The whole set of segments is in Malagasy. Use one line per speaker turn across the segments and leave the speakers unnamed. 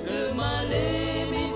Remale, mi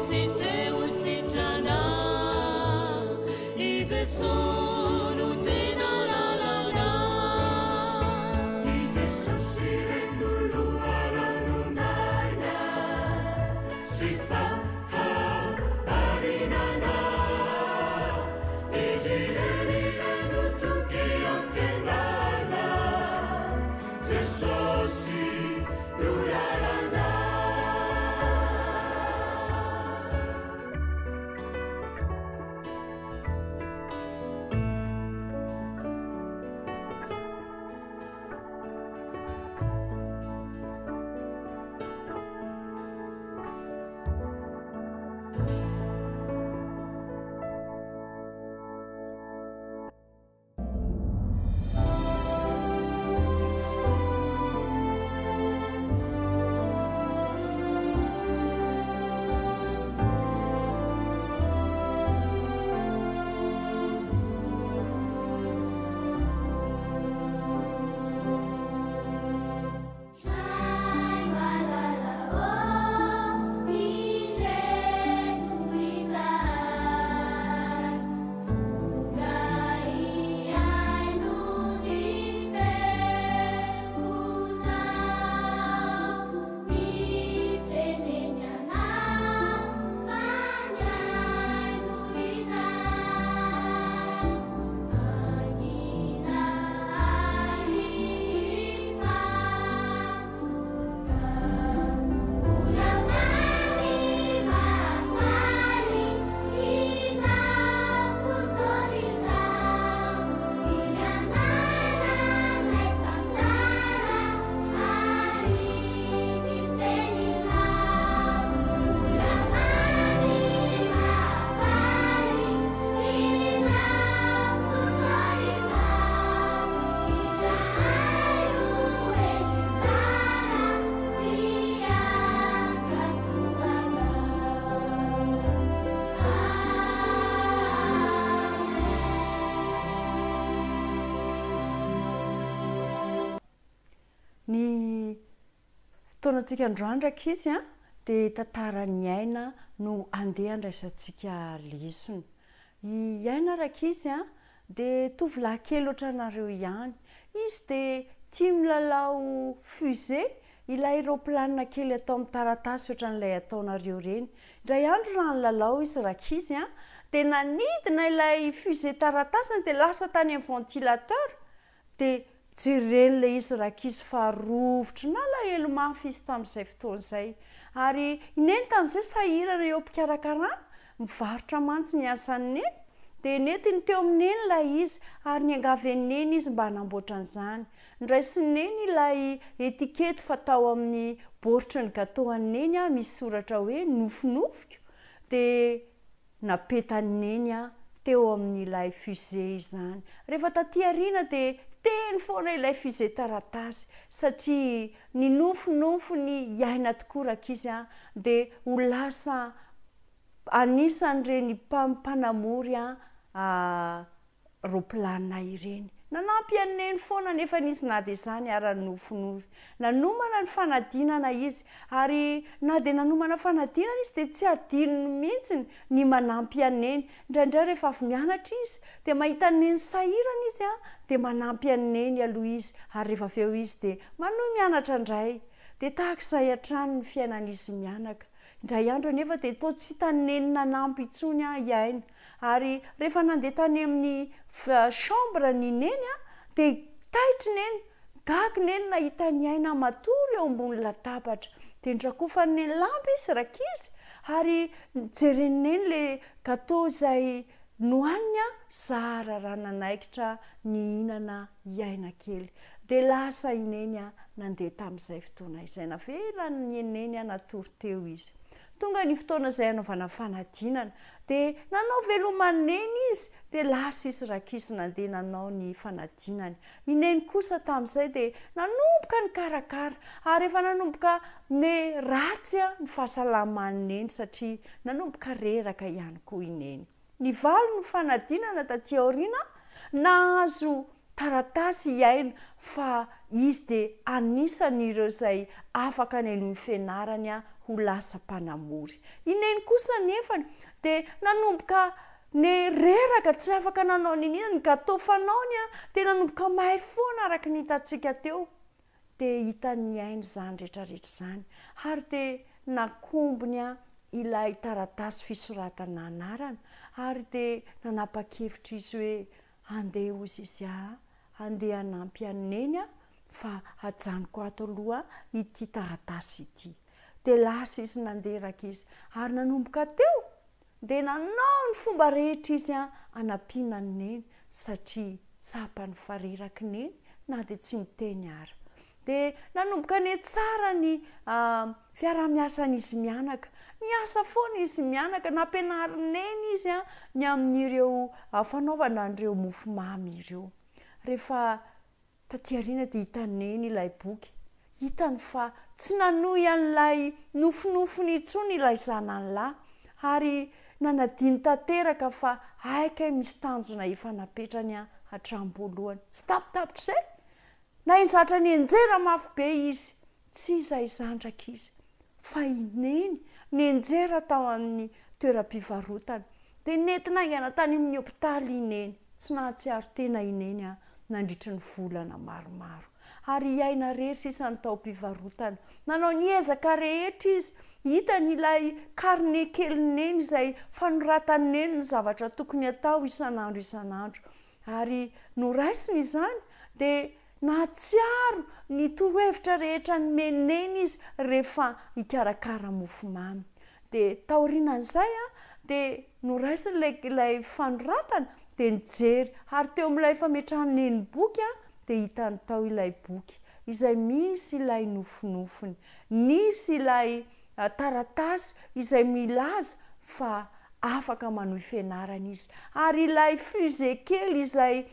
fotoanantsika androandraka izy a dia tantara ny aina no andeha andraisantsika lesona. I aina raka izy a dia tovolahy kely ohatranareo ihany. Izy dia tia milalao fusée, ilay roplanina kely atao amin'ny taratasy ohatran'ilay ataonareo reny. Indray andro raha nilalao izy raka izy a dia nanidina ilay fusée taratasiny dia lasa tany amin'ny ventilateur dia jeren'ilay izy raka izy fa rovitra na lahelo mafy izy tamin'izay fotoan'izay. Ary ineny tamin'izay sahirana eo am-pikarakarana, mivarotra mantsy ny asan'ny neny dia netiny teo amin'eny ilay izy ary niangavy an'eny izy mba hanamboatra an'izany. Ndraisin'eny ilay etikety fatao amin'ny baoritra ny gâteau an'eny a misy soratra hoe nofinofiko dia napetan'eny a teo amin'ilay fusée izany. Rehefa taty aoriana dia teny foana ilay fusée taratasy satria ny nofinofiny iaina tokoa raka izy a dia ho lasa anisan'ireny mpanamory roplanina ireny. Nanampy an'eny foana nefa izy na dia izany ara-ny nofinofy. Nanomana ny fanadinana izy ary na dia nanomana fanadinana izy dia tsy adinony mihitsy ny manampy an'eny. Indraindray rehefa avy mianatra izy dia mahita an'eny sahirana izy a dia manampy an'eny aloha izy ary rehefa avy eo izy dia manohy mianatra indray. Dia tahaka izay hatrany ny fiainan'izy mianaka. Indray andro anefa dia toa tsy hitan'eny nanampy intsony iaina. Ary rehefa nandeha tany amin'ny chambre ny neny a dia taitra neny, gaga neny nahita ny aina matory eo ambony latabatra. Dia ndrakofan'ny lamba izy raka izy ary jeren'eny ilay gâteau izay nohaniny a zara raha nanaikitra ny hinana iaina kely. Dia lasa ineny a nandeha tamin'izay fotoana izay navelany neny a natory teo izy. Tonga ny fotoana izay hanaovana fanadinana dia nanao veloman'eny izy dia lasa izy raka izy nandeha nanao ny fanadinany. Ineny kosa tamin'izay dia nanomboka ny karakara ary rehefa nanomboka ny ratsy a ny fahasalaman'eny satria nanomboka reraka ihany koa ineny. Nivaly ny fanadinana taty aoriana, nahazo taratasy iaina fa izy dia anisan'ireo izay afaka ny an'ny fianarany ho lasa mpanamory. Ineny kosa nefany dia nanomboka ny reraka tsy afaka nanao n'inona ny gâteau fanaony dia nanomboka mahay foana araka ny hitantsika teo. Dia hitan'ny aina izany rehetrarehetra izany ary dia nakombony ilay taratasy fisoratana anarana ary dia nanapa-kevitra izy hoe andeha hozy izy andeha hanampy an'eny fa hajanoko ato aloha ity taratasy ity. Dia lasa izy nandeha raka izy ary nanomboka teo dia nanao ny fomba rehetra izy hanampiana an'eny satria tsapany fareraka neny na dia tsy miteny ara. Dia nanomboka ny tsara ny fiarah-miasan'izy mianaka. Niasa foana izy mianaka, nampianarin'eny izy ny amin'ireo fanaovana an'ireo mofomamy ireo. Rehefa taty aoriana dia hitan'eny ilay boky. Hitany fa tsy nanohy an'ilay nofinofiny intsony ilay zanany lahy ary nanadiny tanteraka fa aika misy tanjona efa napetrany hatramam-boalohany. Tsy tapitapitra izay. Na izatra ny enjera mafy be izy. Tsy izay zandraka izy. Fa ineny ny enjera tao amin'ny toeram-pivarotana. Dia nentina haingana tany amin'ny hopitaly ineny. Tsy nahatsiaro tena ineny nandritry ny volana maromaro. Ary iaina rery sisa ny tao-pivarotana. Nanao ny ezaka rehetra izy. Hitany ilay carnet kelin'eny izay fanoratan'eny ny zavatra tokony atao isan'andro isan'andro. Ary noraisiny izany dia nahatsiaro ny torohevitra rehetra nomen'eny izy rehefa hikarakara mofomamy. Dia taorian'izay dia noraisiny ilay fanoratana dia nijery ary teo amin'ilay fametrahan'eny boky dia hitany tao ilay boky izay misy ilay nofinofiny, misy ilay taratasy izay milaza fa afaka manohy fianarana izy. Ary ilay fusée kely izay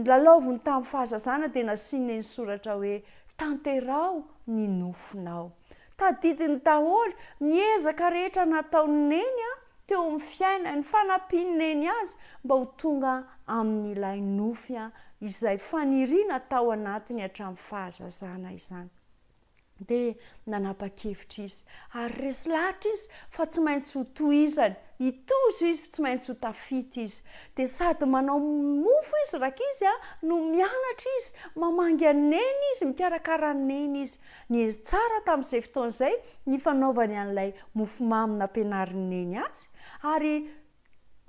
lalaoviny tamin'ny fahazazana dia nasiany soratra hoe tanterao ny nofinao. Tadidiny daholo ny ezaka rehetra nataon'eny teo amin'ny fiainany, fanampian'eny azy mba ho tonga amin'ilay nofy izay faniriana tao anatiny hatramin'ny fahazazana izany. dia nanapa-kevitra izy ary resy lahatra izy fa tsy maintsy ho tohizany hitozo izy tsy maintsy ho tafita izy dia sady manao mofo izy raka izy no mianatra izy mamangy aneny izy mikarakara neny izy ny tsara tamin'izay fotoan'izay ny fanaovany an'ilay mofomamy nampianarineny azy ary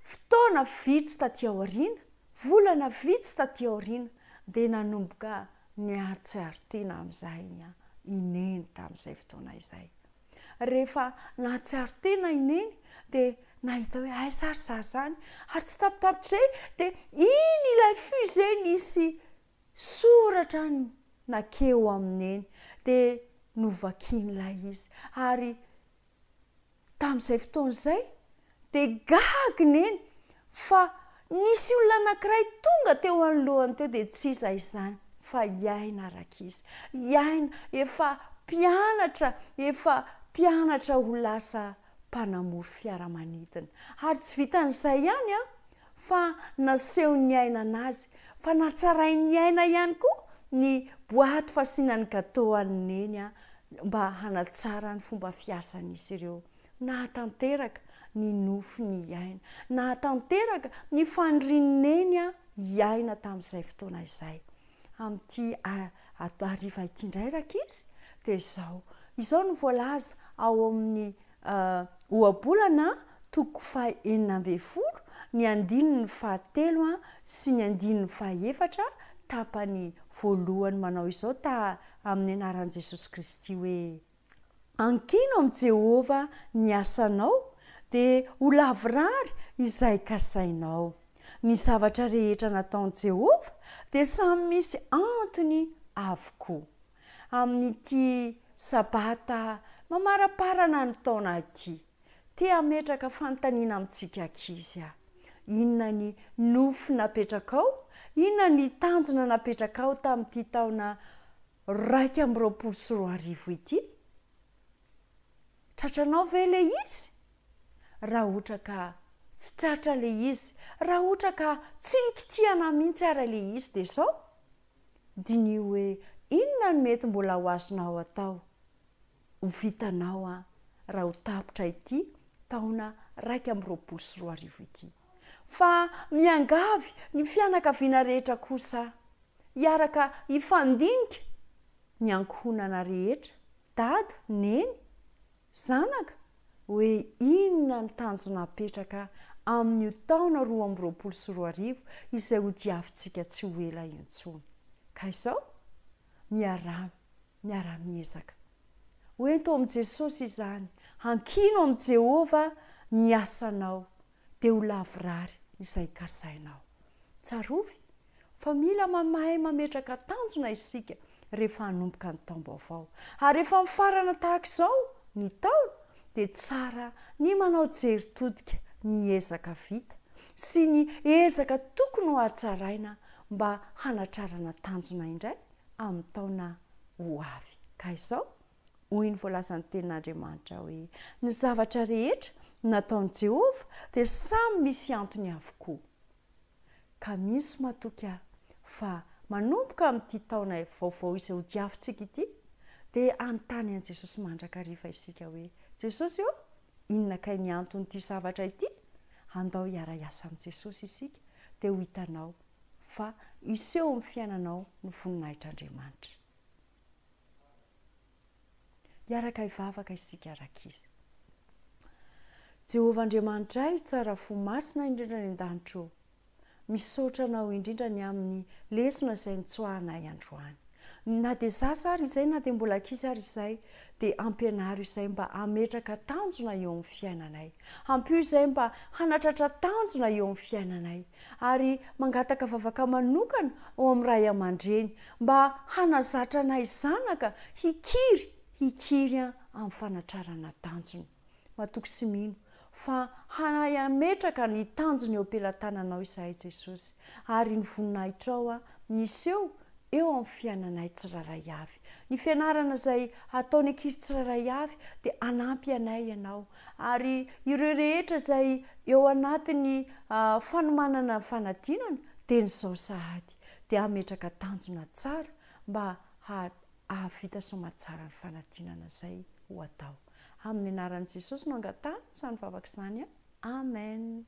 fotoana vitsy taty aoriana volana vitsy taty aoriana dia nanomboka nihatsiaro-tena amin'izay ineny tamin'izay fotoana izay rehefa nahatsiaro-tena ineny dia nahita hoe ay sarysazy zany ary tsy tapitapitra izay dia iny ilay fusée nisy soratra nakeo amineny dia novakian'ilay izy ary tamin'izay fotoan'izay dia gagineny fa nisy olona anankiray tonga teo anoloany teo dia tsy iza izany fa iaina araka izy iaina efa mpianatra ho lasa mpanamory fiaramanidina ary tsy vitan'izay ihany fa nasehon'ny aina anazy fa natsarain'ny aina ihany koa ny boaty fasianany gâteau aneny mba hanatsara ny fomba fiasan'izy ireo nahatanteraka ny nofo ny aina nahatanteraka ny fandrineny iaina tamin'izay fotoana izay amin'ity hariva ity indray raka izy dia izao no voalaza ao amin'ny ohabolana toko faha-20 ny andininy fahatelo sy ny andininy faha-efatra tapany voalohany manao izao amin'ny anaran'i Jesosy Kristy hoe ankino amin'i Jehova ny asanao dia ho lavorary izay kasainao ny zavatra rehetra nataon'i Jehova dia samy misy antony avokoa amin'ity sabata mamaraparana ny taona ity tia ametraka fanontaniana amintsika ankizy inona ny nofo napetraka ao inona ny tanjona napetraka ao tamin'ity taona 2024 ity tratranao ve le izy raha ohatra ka tsy tratra le izy raha ohatra ka tsy nikitiana mihitsy ara le izy dia sao diny hoe inona ny mety mbola ho azonao atao ho vitanao raha ho tapitra ity taona 2024 ity fa miangavy ny fianakaviana rehetra kosa hiaraka hifandinika ny ankohonana rehetra dada neny zanaka hoe inona ny tanjona napetraka amin'ny taona 2024 izay ho diavintsika tsy ho ela intsony ka izao miara-miezaka hoento amin'i Jesosy izany hankino amin'i Jehova ny asanao dia ho lavorary izay kasainao tsarovy fa mila mamahay mametraka tanjona isika rehefa hanomboka ny taom-baovao ary rehefa mifarana tahaka izao ny taona dia tsara ny manao jeritodika ny ezaka vita sy ny ezaka tokony ho hatsaraina mba hanatrarana tanjona indray amin'ny taona ho avy ka izao hoy ny voalazan'ny tenin'Andriamanitra hoe ny zavatra rehetra nataon'i Jehova dia samy misy antony avokoa ka misy matoky fa manomboka amin'ity taona vaovao izay ho diavintsika ity dia anontany an'i Jesosy mandrakariva isika hoe Jesosy inona kay ny anton'ity zavatra ity andao hiara-iasa amin'i Jesosy isika dia ho hitanao fa iseho amin'ny fiainanao ny voninahitr'Andriamanitra hiaraka hivavaka isika rakizy Jehova Andriamanitray tsara fo masina indrindra ny an-danitra misaotra anao indrindra ny amin'ny lesona izay nitsoahanay androany na dia zasa ary izay na dia mbola ankizy ary izay dia ampianaro izay mba hametraka tanjona eo amin'ny fiainanay ampio izay mba hanatratra tanjona eo amin'ny fiainanay ary mangataka vavaka manokana ao amin'ny ray aman-dreny mba hanazatra anay zanaka hikiry amin'ny fanatrarana tanjona matoky sy mino fa hanametraka ny tanjona eo am-pelantananao izahay Jesosy ary ny voninahitrao niseho eo amin'ny fiainanay tsiraray avy ny fianarana izay ataony ankizy tsiraray avy dia anampy anay ianao ary ireo rehetra izay eo anatiny fanomanana fanadinana dia nyzao sahady dia hametraka tanjona tsara mba ahavita somatsara ny fanadinana izay ho atao. Amin'ny anaran'i Jesosy no angatahana samy vavaka izany. Amen.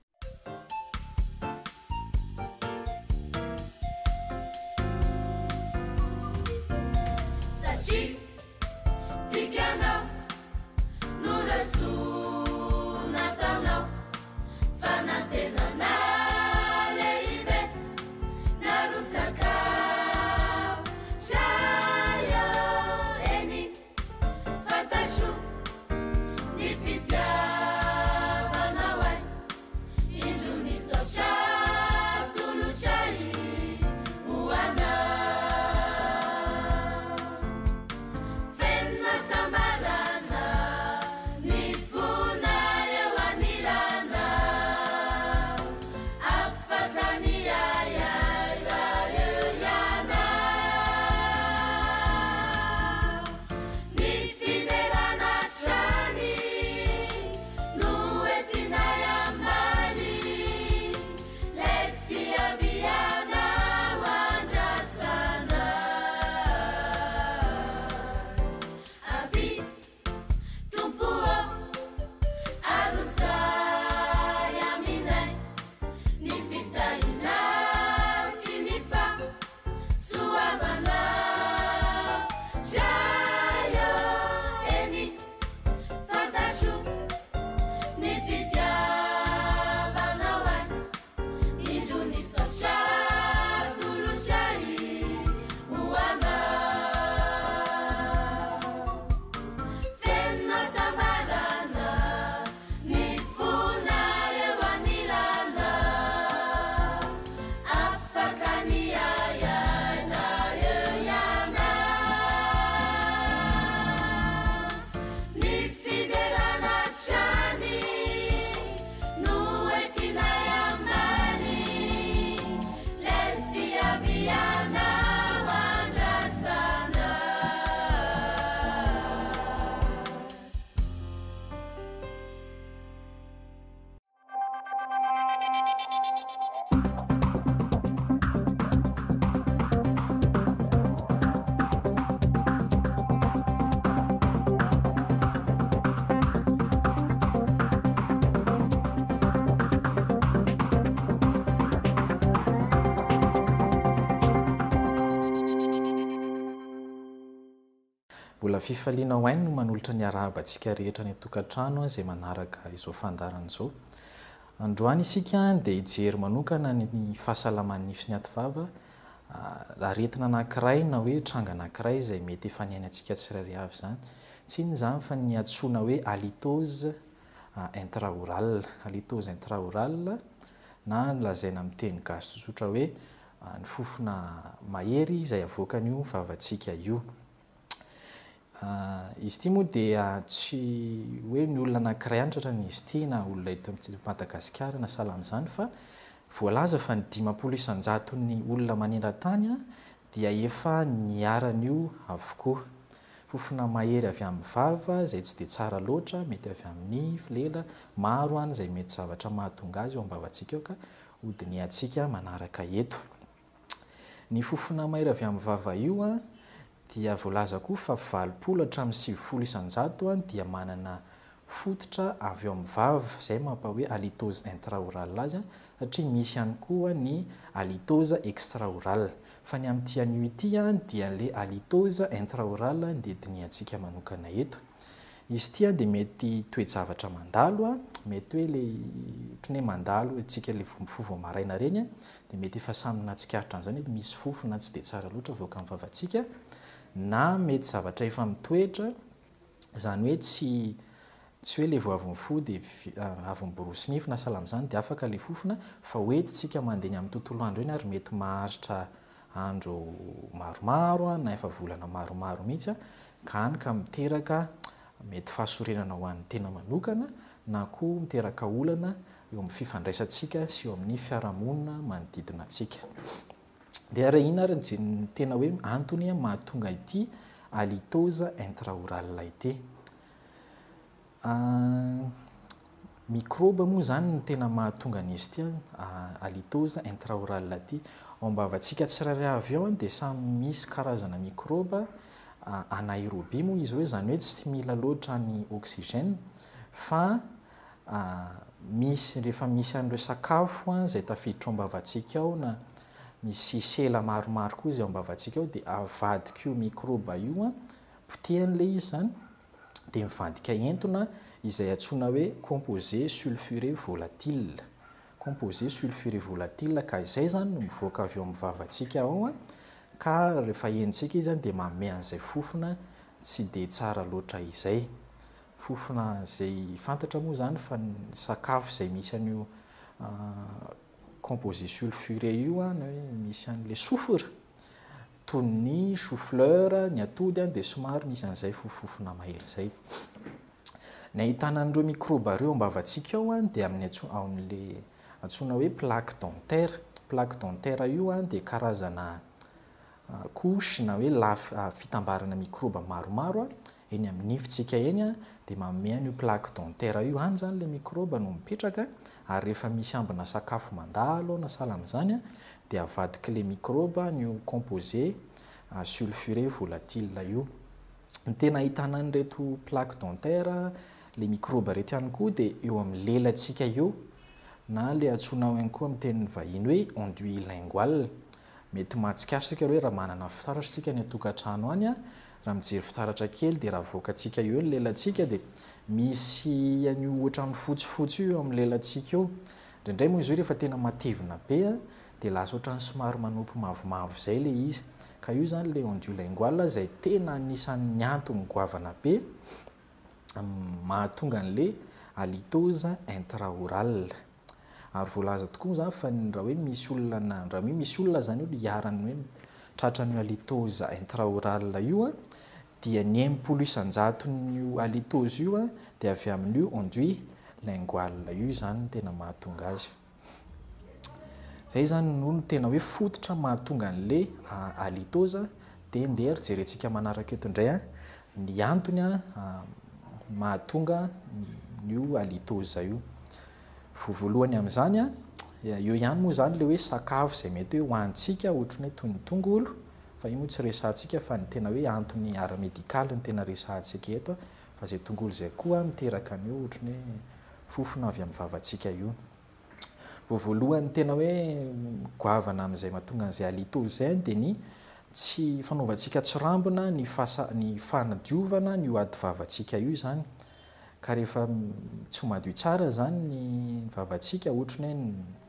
Mbola fifaliana ho ainy no manolotra ny arahabantsika rehetra ny tokantrano izay manaraka izao fandarana izao. Androany isika dia hijery manokana ny fahasalaman'ny nify ny ativava, aretina anankiray na hoe tranga anankiray izay mety efa niainantsika tsirairay avy izany. Tsy inona izany fa ny antsoina hoe halitose intraorale, halitose intraorale na lazaina amin'ny teny gasy tsotsotra hoe ny fofona mahery izay avoakan'io vavantsika io. Izy ity moa dia tsy hoe ny olona anankiray antratra ny izy ity na olona eto Madagasikara na sahala amin'izany, fa voalaza fa ny 500 ny olona maneran-tany dia efa niaran'io avokoa. Fofona mahery avy amin'ny vava izay tsy dia tsara loatra, mety avy amin'ny lela maro any izay mety zavatra mahatonga azy eo am-bavantsika eo ka hodiniantsika manaraka eto. Ny fofona mahery avy amin'ny vava io dia voalaza koa fa 80 hatramin'ny 70 isan-jato dia manana fototra avy eo amin'ny vava, izay mampa hoe halitose intraorale azy, satria misy ihany koa ny halitose extraorale. Fa ny amin'ity anio ity dia le halitose intraorale dia diniantsika manokana eto. Izy ity dia mety toe-javatra mandalo, mety hoe le ohatran'ny hoe mandalo antsika le fofo maraina reny dia mety efa samy natsikaritra an'izany hoe misy fofona tsy dia tsara loatra avoaka amin'ny vavantsika, na mety zavatra efa mitoetra, izany hoe tsy hoe le vao avy mifoha dia avy miborosy nify na sahala amin'izany dia afaka le fofona, fa hoentintsika mandeha amin'ny tontolo andro eny ary mety maharitra andro maromaro na efa volana maromaro mihitsy ka miteraka mety fahasorenana ho an'ny tena manokana na koa miteraka olana eo amin'ny fifandraisantsika sy eo amin'ny fiarahamonina manodidina antsika. Dia raha ina ary ny tena hoe antony mahatonga ity halitose intraorale ity. Microbe moa zany ny tena mahatonga an'izy ity halitose intraorale ity. Ao am-bavantsika tsirairay avy eo dia samy misy karazana microbe anaérobie moa izy hoe zany hoe tsy mila loatra ny oxygène fa rehefa misy an'ireo sakafo zay tafiditra ao am-bavantsika ao na misy sela maromaro koa izy ao am-bavantsika ao dia avadika io microbe io potehan'le izy zany dia mivadika entona izay antsoina hoe composé sulfuré volatile composé sulfuré volatile ka izay zany no mivoaka avy eo amin'ny vavantsika ao ka rehefa entsika izy dia manome an'izay fofona tsy dia tsara loatra izay fofona zay fantatra moa zany fa ny sakafo izay misy an'io composé sulfuré io na hoe misy an'le sofra toy ny chou-fleur ny atody dia somary misy an'izay fofofona mahery zay ny ahitana an'ireo microbe ireo am-bavantsika ao dia amin'ny aon'le antsoina hoe plaque dentaire io dia karazana couche na hoe fitambarana microbe maromaro eny amin'ny nifitsika eny dia manome an'io plaque dentaire io any zany le microbe no mipetraka ary rehefa misy ambina sakafo mandalo na sahala amin'izany dia avadika le microbe ny composé sulfuré volatile io ny tena ahitana an'ireto plaque dentaire le microbe rehetra ihany koa dia eo amin'ny lelantsika eo na le antsoina ihany koa amin'ny tenin'ny vahiny hoe enduit lingual mety mahatsikasika hoe raha manana fitaratra tsika ny atokantrano any raha mijery fitaratra kely dia raha voakantsika eo ny lelantsika dia misy an'io ohatran'ny fotsifotsy io amin'ny lelantsika eo indraindray moa izy io rehefa tena matevina be dia lasa ohatran'ny somary manopy mavomavo izay le izy ka io zany le enduit lingual izay tena anisan'ny antony goavana be mahatonga an'le halitose intraorale ary voalaza tokoa zany fa raha hoe misy olona zany io iarany hoe tratran'io halitose intraorale io dia ny 10 isan-jaton'io halitose io dia avy amin'io enduit lingual io zany tena mahatonga azy zay zany no tena hoe fototra mahatonga an'le halitose dia ndeha jerentsika manaraka eto indray ny antony mahatonga io halitose io voalohany amin'izany eo ihany moa zany le hoe sakafo izay mety hoe hoantsika ohatrany hoe toy ny tongolo fa io moa tsy resantsika fa ny tena hoe antony ara-medikaly ny tena resantsika eto fa izay tongolo izay koa miteraka an'io ohatrany hoe fofona avy amin'ny vavantsika io voalohany tena hoe goavana amin'izay mahatonga an'izay halitose izay dia ny tsy fanaovantsika tsirambina ny fanadiovana ny ady vavantsika io zany ka rehefa tsy madio tsara zany ny vavantsika ohatrany hoe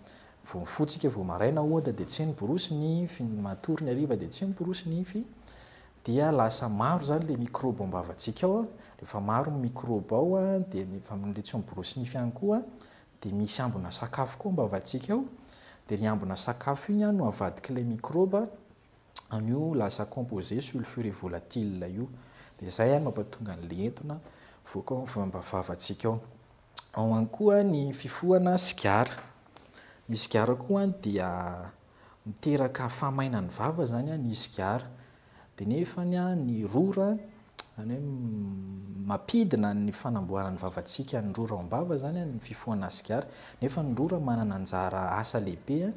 vao mifotsika vao maraina ohatra dia tsy ny borosy nify ny matory ny hariva dia tsy ny borosy nify dia lasa maro zany le microbe am-bavantsika ao rehefa maro ny microbe ao dia efa amin'le tsy miborosy nify ihany koa dia misy ambina sakafo koa am-bavantsika ao dia ny ambina sakafo iny no avadika le microbe an'io lasa composé sulfuré volatile io dia izay mampatonga an'le entona voaka vavantsika ao ihany koa ny fifohana sigara ny sigara koa dia miteraka fahamainan'ny vava zany ny sigara dia nefany ny rora zany hoe mampidina ny fanamboarana ny vavantsika ny rora ao am-bava zany ny fifohana sigara nefa ny rora manana anjara asa lehibe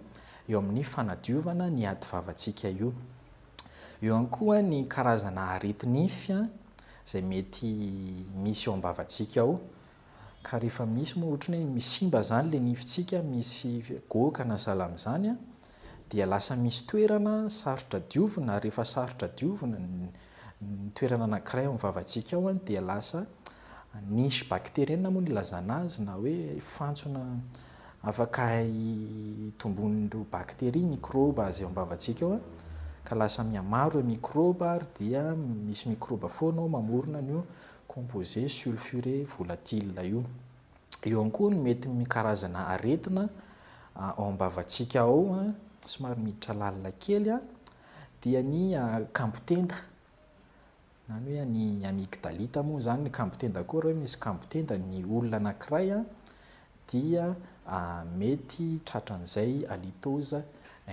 eo amin'ny fanadiovana ny ady vavantsika io ihany koa ny karazana aretinify izay mety misy eo am-bavantsika ao ka rehefa misy moa ohatrany hoe misimba zany le nifitsika misy goaka na sahala amin'izany dia lasa misy toerana sarotra diovina rehefa sarotra diovina ny toerana anankiray amin'ny vavantsika ao dia lasa nisy bakteriana moa ny ilazana azy na hoe fantsona afaka hitombonin'ireo bakteria microbe azy eo am-bavantsika ao ka lasa mihamaro microbe ary dia misy microbe foana ao mamorona n'io composé sulfuré volatile io ihany koa no mety karazana aretina ao am-bavantsika ao somary miditra lalina kely dia ny kambotenda na ny hoe ny amygdalite moa zany ny kambotenda koa raha hoe misy kambotenda ny olona anankiray dia mety tratran'izay halitose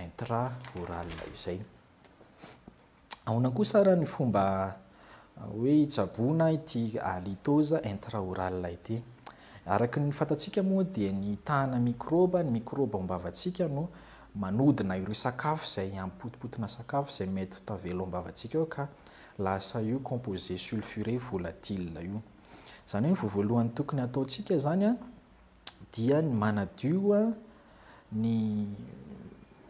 intraorale izay ahoana kosa raha ny fomba hoe hitsaboana ity halitose intraorale ity araka ny fantatsika moa dia ny tahana microbe ny microbe am-bavantsika no manodina ireo sakafo izay amin'ny potipotina sakafo izay mety tavelo am-bavantsika ao ka lasa io composé sulfuré volatile io. Zany hoe ny voavoalohany tokony ataontsika zany a dia ny manadio a ny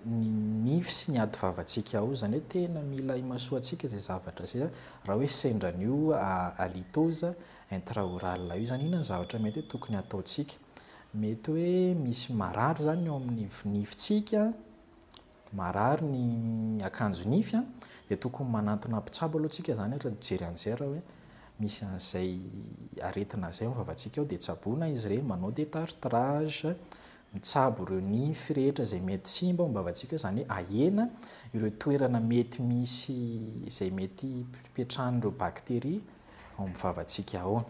nify sy ny ady vavantsika ao, zany hoe tena mila imasoantsika zay zavatra zay raha hoe sendran'io halitose intraoral io zany ina ny zavatra mety hoe tokony ataontsika. Mety hoe misy marary zany eo amin'ny nifitsika, marary ny akanjo nify a, dia tokony manantona mpitsabo aloha tsika zany ohatra mijery an'izay raha hoe misy an'izay aretina zay ao vavantsika ao dia tsaboana izy ireny, manao détartrage, mitsabo ireo nify rehetra zay mety simba ao vavantsika, zany hoe ahena ireo toerana mety misy izay mety hipetrahan'ireo bakteria ao amin'ny vavantsika ao.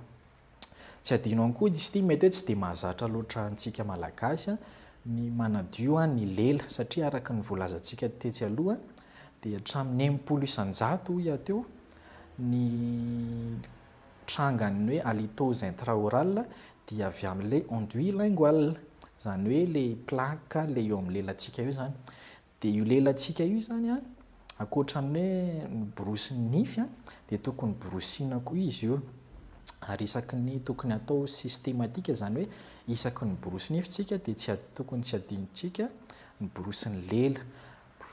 Tsy adino ihany koa izy ity mety hoe tsy dia mahazatra loatra antsika malagasy ny manadio ny lela, satria araka ny voalazantsika tetsy aloha dia hatramin'ny 80 isan-jato hoy teo ny trangany hoe halitose intraoral dia avy amin'ilay enduit lingual, zany hoe le plaque le eo amin'ny lelantsika io zany. Dia io lelantsika io zany a akoatran'ny hoe miborosy ny nify a dia tokony borosiana koa izy io, ary isaky ny tokony atao systématique, zany hoe isaky ny borosy nifitsika dia tokony tsy adinontsika ny borosy ny lela.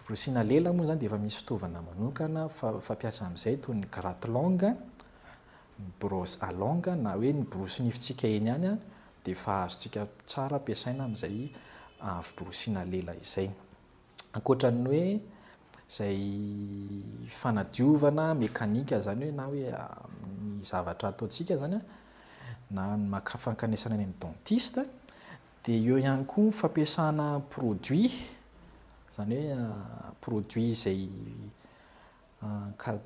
Borosiana lela moa zany dia efa misy fitaovana manokana fampiasa amin'izay toy ny gratte longue, brosse à longue na hoe ny borosy nifitsika eny ihany a dia efa azontsika tsara ampiasaina amin'izay fiborosiana lela izay. Ankoatran'ny hoe izay fanadiovana mekanika zany hoe na hoe ny zavatra ataontsika zany a na ny fankanesana ny dentiste, dia eo ihany koa ny fampiasana produit, zany hoe produit izay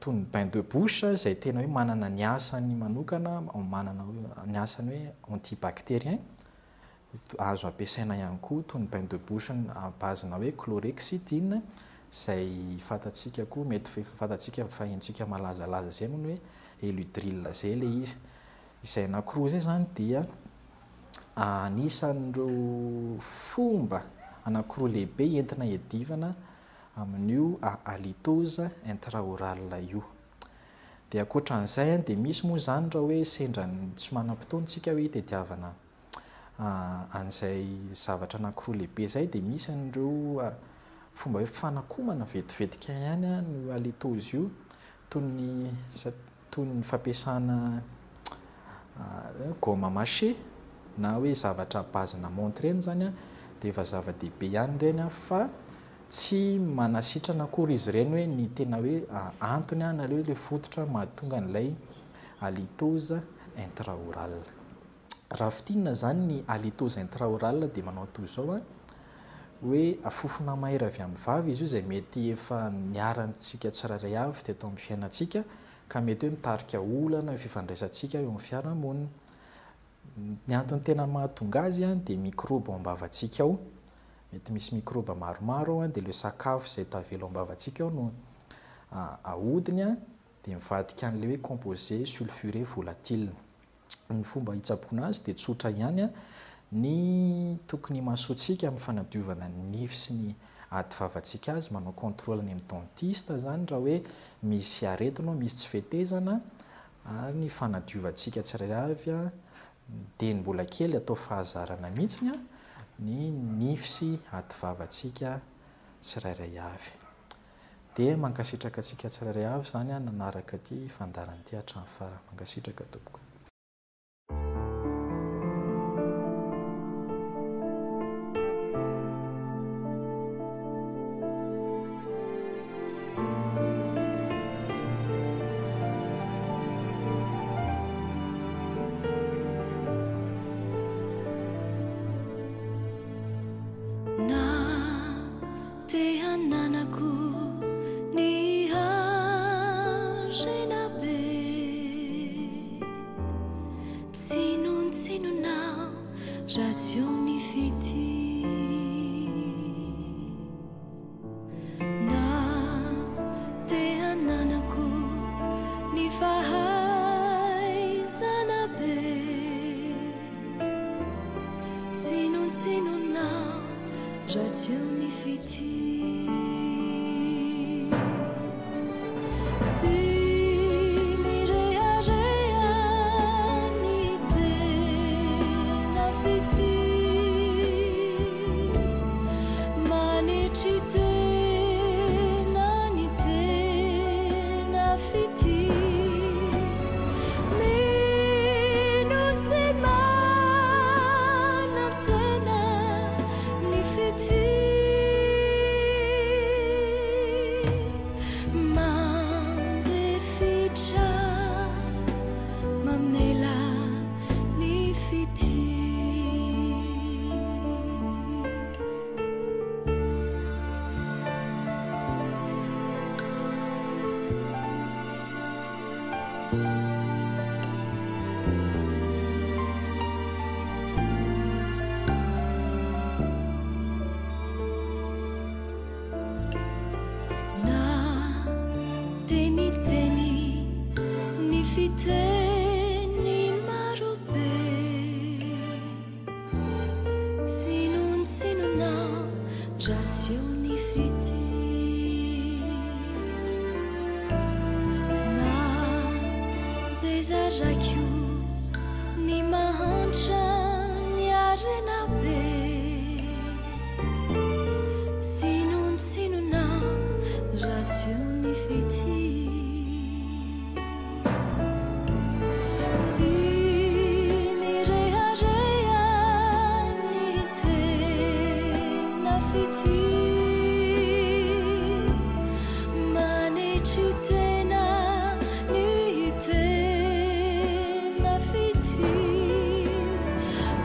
toy ny bain de bouche izay tena hoe manana ny asany manokana, manana ny asany hoe antibactérien, azo ampiasaina ihany koa toy ny bain de bouche bazina hoe chlorhexidine izay fantatsika koa mety fantatsika fahentsika malazalaza izay moa hoe eludril zay le izy. Izay anankiroa zay zany dia anisan'ireo fomba anankiroa lehibe entina hiadivana amin'io halitose intraoral io. Dia ankoatran'izay dia misy moa zany raha hoe sendran'ny tsy manam-potoantsika hoe hitadiavana an'izay zavatra anankiroa lehibe zay, dia misy an'ireo fomba hoe fanakomana vetivetika ihany no halitose io, toy ny fampiasana gomme mâché na hoe zavatra bazina montre reny zany dia efa zava-dehibe ihany ireny fa tsy manasitrana akory izy ireny hoe ny tena hoe antony na le fototra mahatonga an'ilay halitose intraoral. Raha fitinina zany ny halitose intraoral dia manao toy izao hoe afofona mahery avy amin'ny vava izy io izay mety efa niarantsika tsirairay avy teto amin'ny fiainantsika ka mety hoe mitarika olana fifandraisantsika eo amin'ny fiarahamonina. Ny antony tena mahatonga azy dia microbe ao am-bavantsika ao, mety misy microbe maromaro ao dia ilay sakafo izay tavela ao am-bavantsika ao no ahodiny dia mivadika an'ilay hoe composé sulfuré volatile. Ny fomba hitsaboana azy dia tsotra ihany ny tokony masoantsika amin'ny fanadiovana ny nify sy ny ady vavantsika azy, manao contrôle ny amin'ny dentiste zany raha hoe misy aretina, misy tsy fetezana, ary ny fanadiovantsika tsirairay avy dia ny mbola kely atao fahazarana mihitsy ny nify sy ady vavantsika tsirairay avy. Dia mankasitraka antsika tsirairay avy zany nanaraka ty fandaranty hatramin'ny farany. Mankasitraka tompoko.
See ratsy eo ny fity na dezarako ny mahantra ny arena be tsinona ratsy eo ny fity tsy mirehareha ny tena fity manetry tena ny tena fity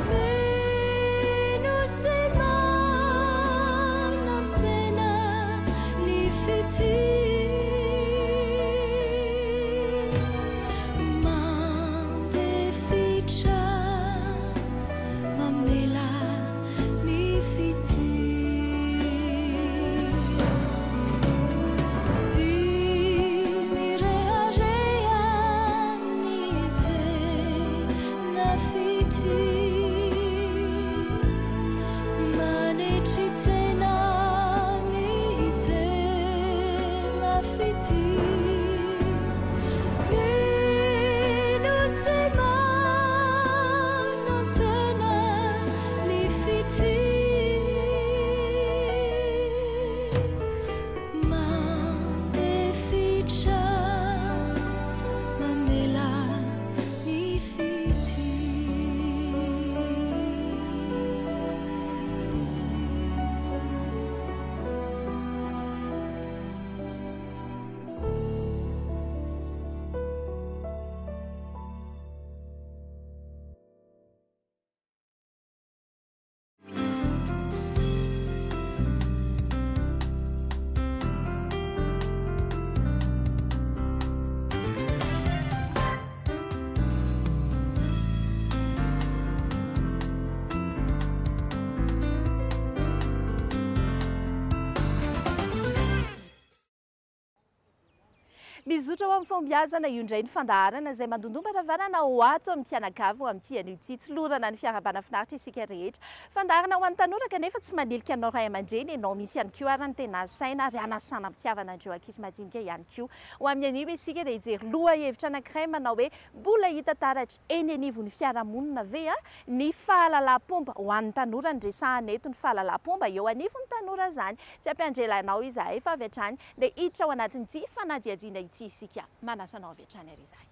mino se mana tena ny fity mandefitra mamela ny fity tsy mirehareha ny tena fity manetry tena ny tena fity mino se mana tena ny fity mandefitra mamela ny fity
mizotra ho amin'ny fombiazana io indray ny fandaharana izay mandondomaravarana ho ato amin'ny mpianakavo amin'ity an'ity tsy lorana ny fiarabana finaritra isika rehetra fandaharana ho an'ny tanora kanefa tsy manilika anao ray aman-dreny ianao misy ihany koa ary ny tena saina ary anasana mpitiavana andreo ankizy madinika ihany koa ho amin'ny anio isika dia hijery loha hevitra anankiray manao hoe mbola hita taratra eny anivon'ny fiarahamonina ve ny fahalalam-pomba ho an'ny tanora ny resahana eto ny fahalalam-pomba eo anivon'ny tanora zany tsy ampiandrelanao izahay fa avy hatrany dia hiditra ao anatin'ity fanadihadiana ity isika manasanao avy hatrany ary izahay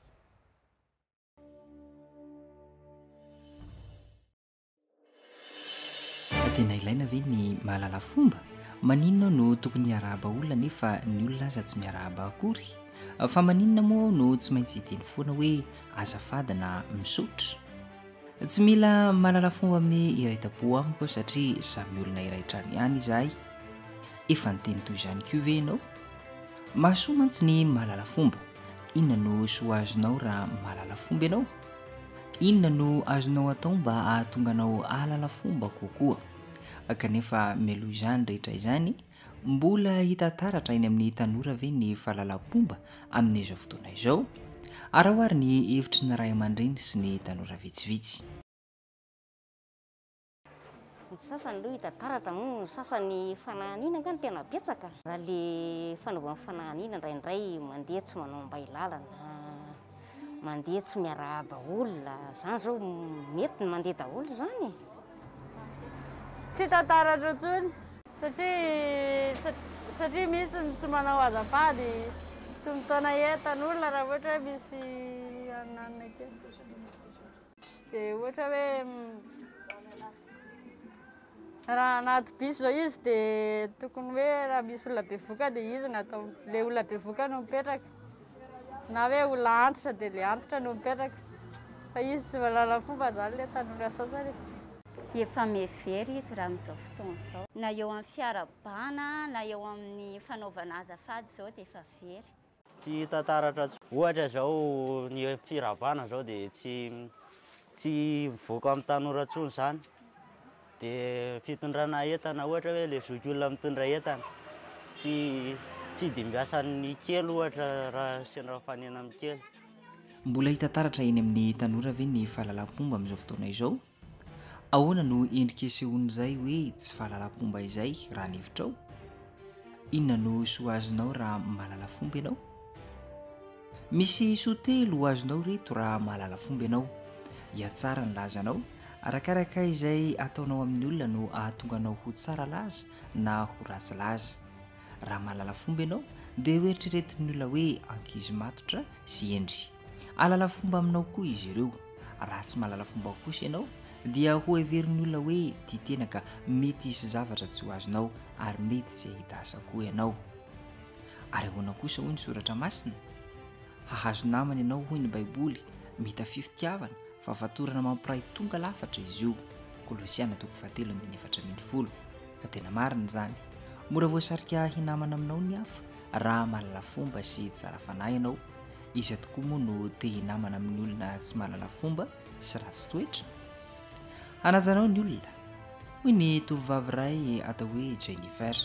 tena ilaina ve ny mahalala fomba maninona no tokony hiarahaba olona nefa ny olona aza tsy miarahaba akory fa maninona moa no tsy maintsy hiteny foana hoe azafady na misotra tsy mila mahalala fomba amin'ny iray tapo amiko satria samy olona iray trano ihany izahay efa nyteny toy izany koa ve ianao mahasoa mantsy ny mahalala fomba inona no soa azonao raha mahalala fomba ianao inona no azonao atao mba ahatonga anao ahalala fomba kokoa kanefa mialoha izany rehetra izany mbola hita taratra eny amin'ny tanora ve ny fahalalam-pomba amin'izao fotoana izao arahoary ny hevitry ny ray aman-dreny sy ny tanora vitsivitsy
sasany aloha hita taratra moa sasany fanahaniana angany tena betsaka raha le fanaovana fanahaniana indraindray mandeha tsy manao mbaylalana mandeha tsy miarahaba olona zany zao mety ny mandeha daholo zany
tsy tantaratra ntsony satria misy ny tsy manao azafady tsy mitona entan'olona raha ohatra hoe misy ananina kely dia ohatra hoe raha anaty bisy zao izy dia tokony hoe raha misy olona bevoka dia izy natao le olona bevoka no mipetraka na hoe olona antitra dia le antitra no mipetraka fa izy tsy mahalala fomba zany le tanora sasany
efa mihevery izy raha amin'izao fotoana izao na eo amin'ny fiarabana na eo amin'ny fanaovana azafady zao dia efa very
tsy hita taratra ohatra zao ny firavana zao dia tsy mivoaka amin'ny tanora tsony zany dia fitondrana entana ohatra hoe le zoky olona mitondra entana tsy dia miasan'ny kely ohatra raha sendra fanena amin'ny kely
mbola hita taratra eny amin'ny tanora ve ny fahalalam-pomba amin'izao fotoana izao ahoana no endrika sehoan'izay hoe tsy fahalalam-pomba izay raha ny hevitrao? Inona no soa azonao raha mahalala fomba ianao? Misy sotelo ho azonao reto raha mahalala fomba ianao. Ia tsara ny lazanao, arakaraka izay ataonao amin'ny olona no ahatonganao ho tsara laza na ho ratsy laza. Raha mahalala fomba ianao dia ho eritreretin'ny olona hoe ankizy matotra sy endry. Alala fomba aminao koa izy ireo. Raha tsy mahalala fomba kosa ianao dia ho heverin'ny olona hoe tia tena ka mety hisy zavatra tsy ho azonao ary mety tsy ahita asa koa ianao. Ary ahoana kosa hoy ny soratra masina? Hahazo namana ianao hoy ny Baiboly, mitafy fitiavana fa fatorana mampiray tonga lafatra izy io. Kolosiana 4:4. Tena marina izany. Mora voasarika hinamana aminao ny hafa raha mahalala fomba sy tsara fanahy ianao. Iza tokoa moa no te hinamana amin'ny olona tsy mahalala fomba sy ratsy toetra? Hanajanao ny olona. Hoy ny tovovavy iray atao hoe Jennifer,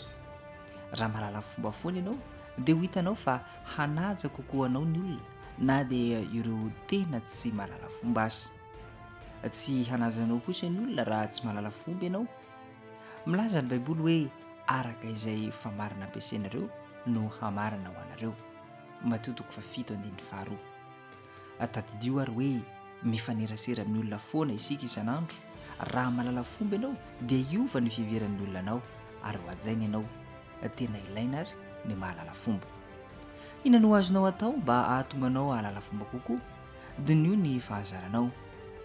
raha mahalala fomba foana ianao dia ho hitanao fa hanaja kokoa anao ny olona na dia ireo tena tsy mahalala fomba aza. Tsy hanajanao kosa ny olona raha tsy mahalala fomba ianao. Milaza ny Baiboly hoe araka izay famarina ampiasainareo no hamarina ho anareo. Mateo 7:2. Tadidio ary hoe mifanerasera amin'ny olona foana isika isan'andro. Raha mahalala fomba ianao dia hiova ny fiheveran'ny olona anao ary ho hajaina ianao. Tena ilaina ary ny mahalala fomba. Inona no azonao atao mba ahatonga anao hahalala fomba kokoa? Dinio ny fahazaranao.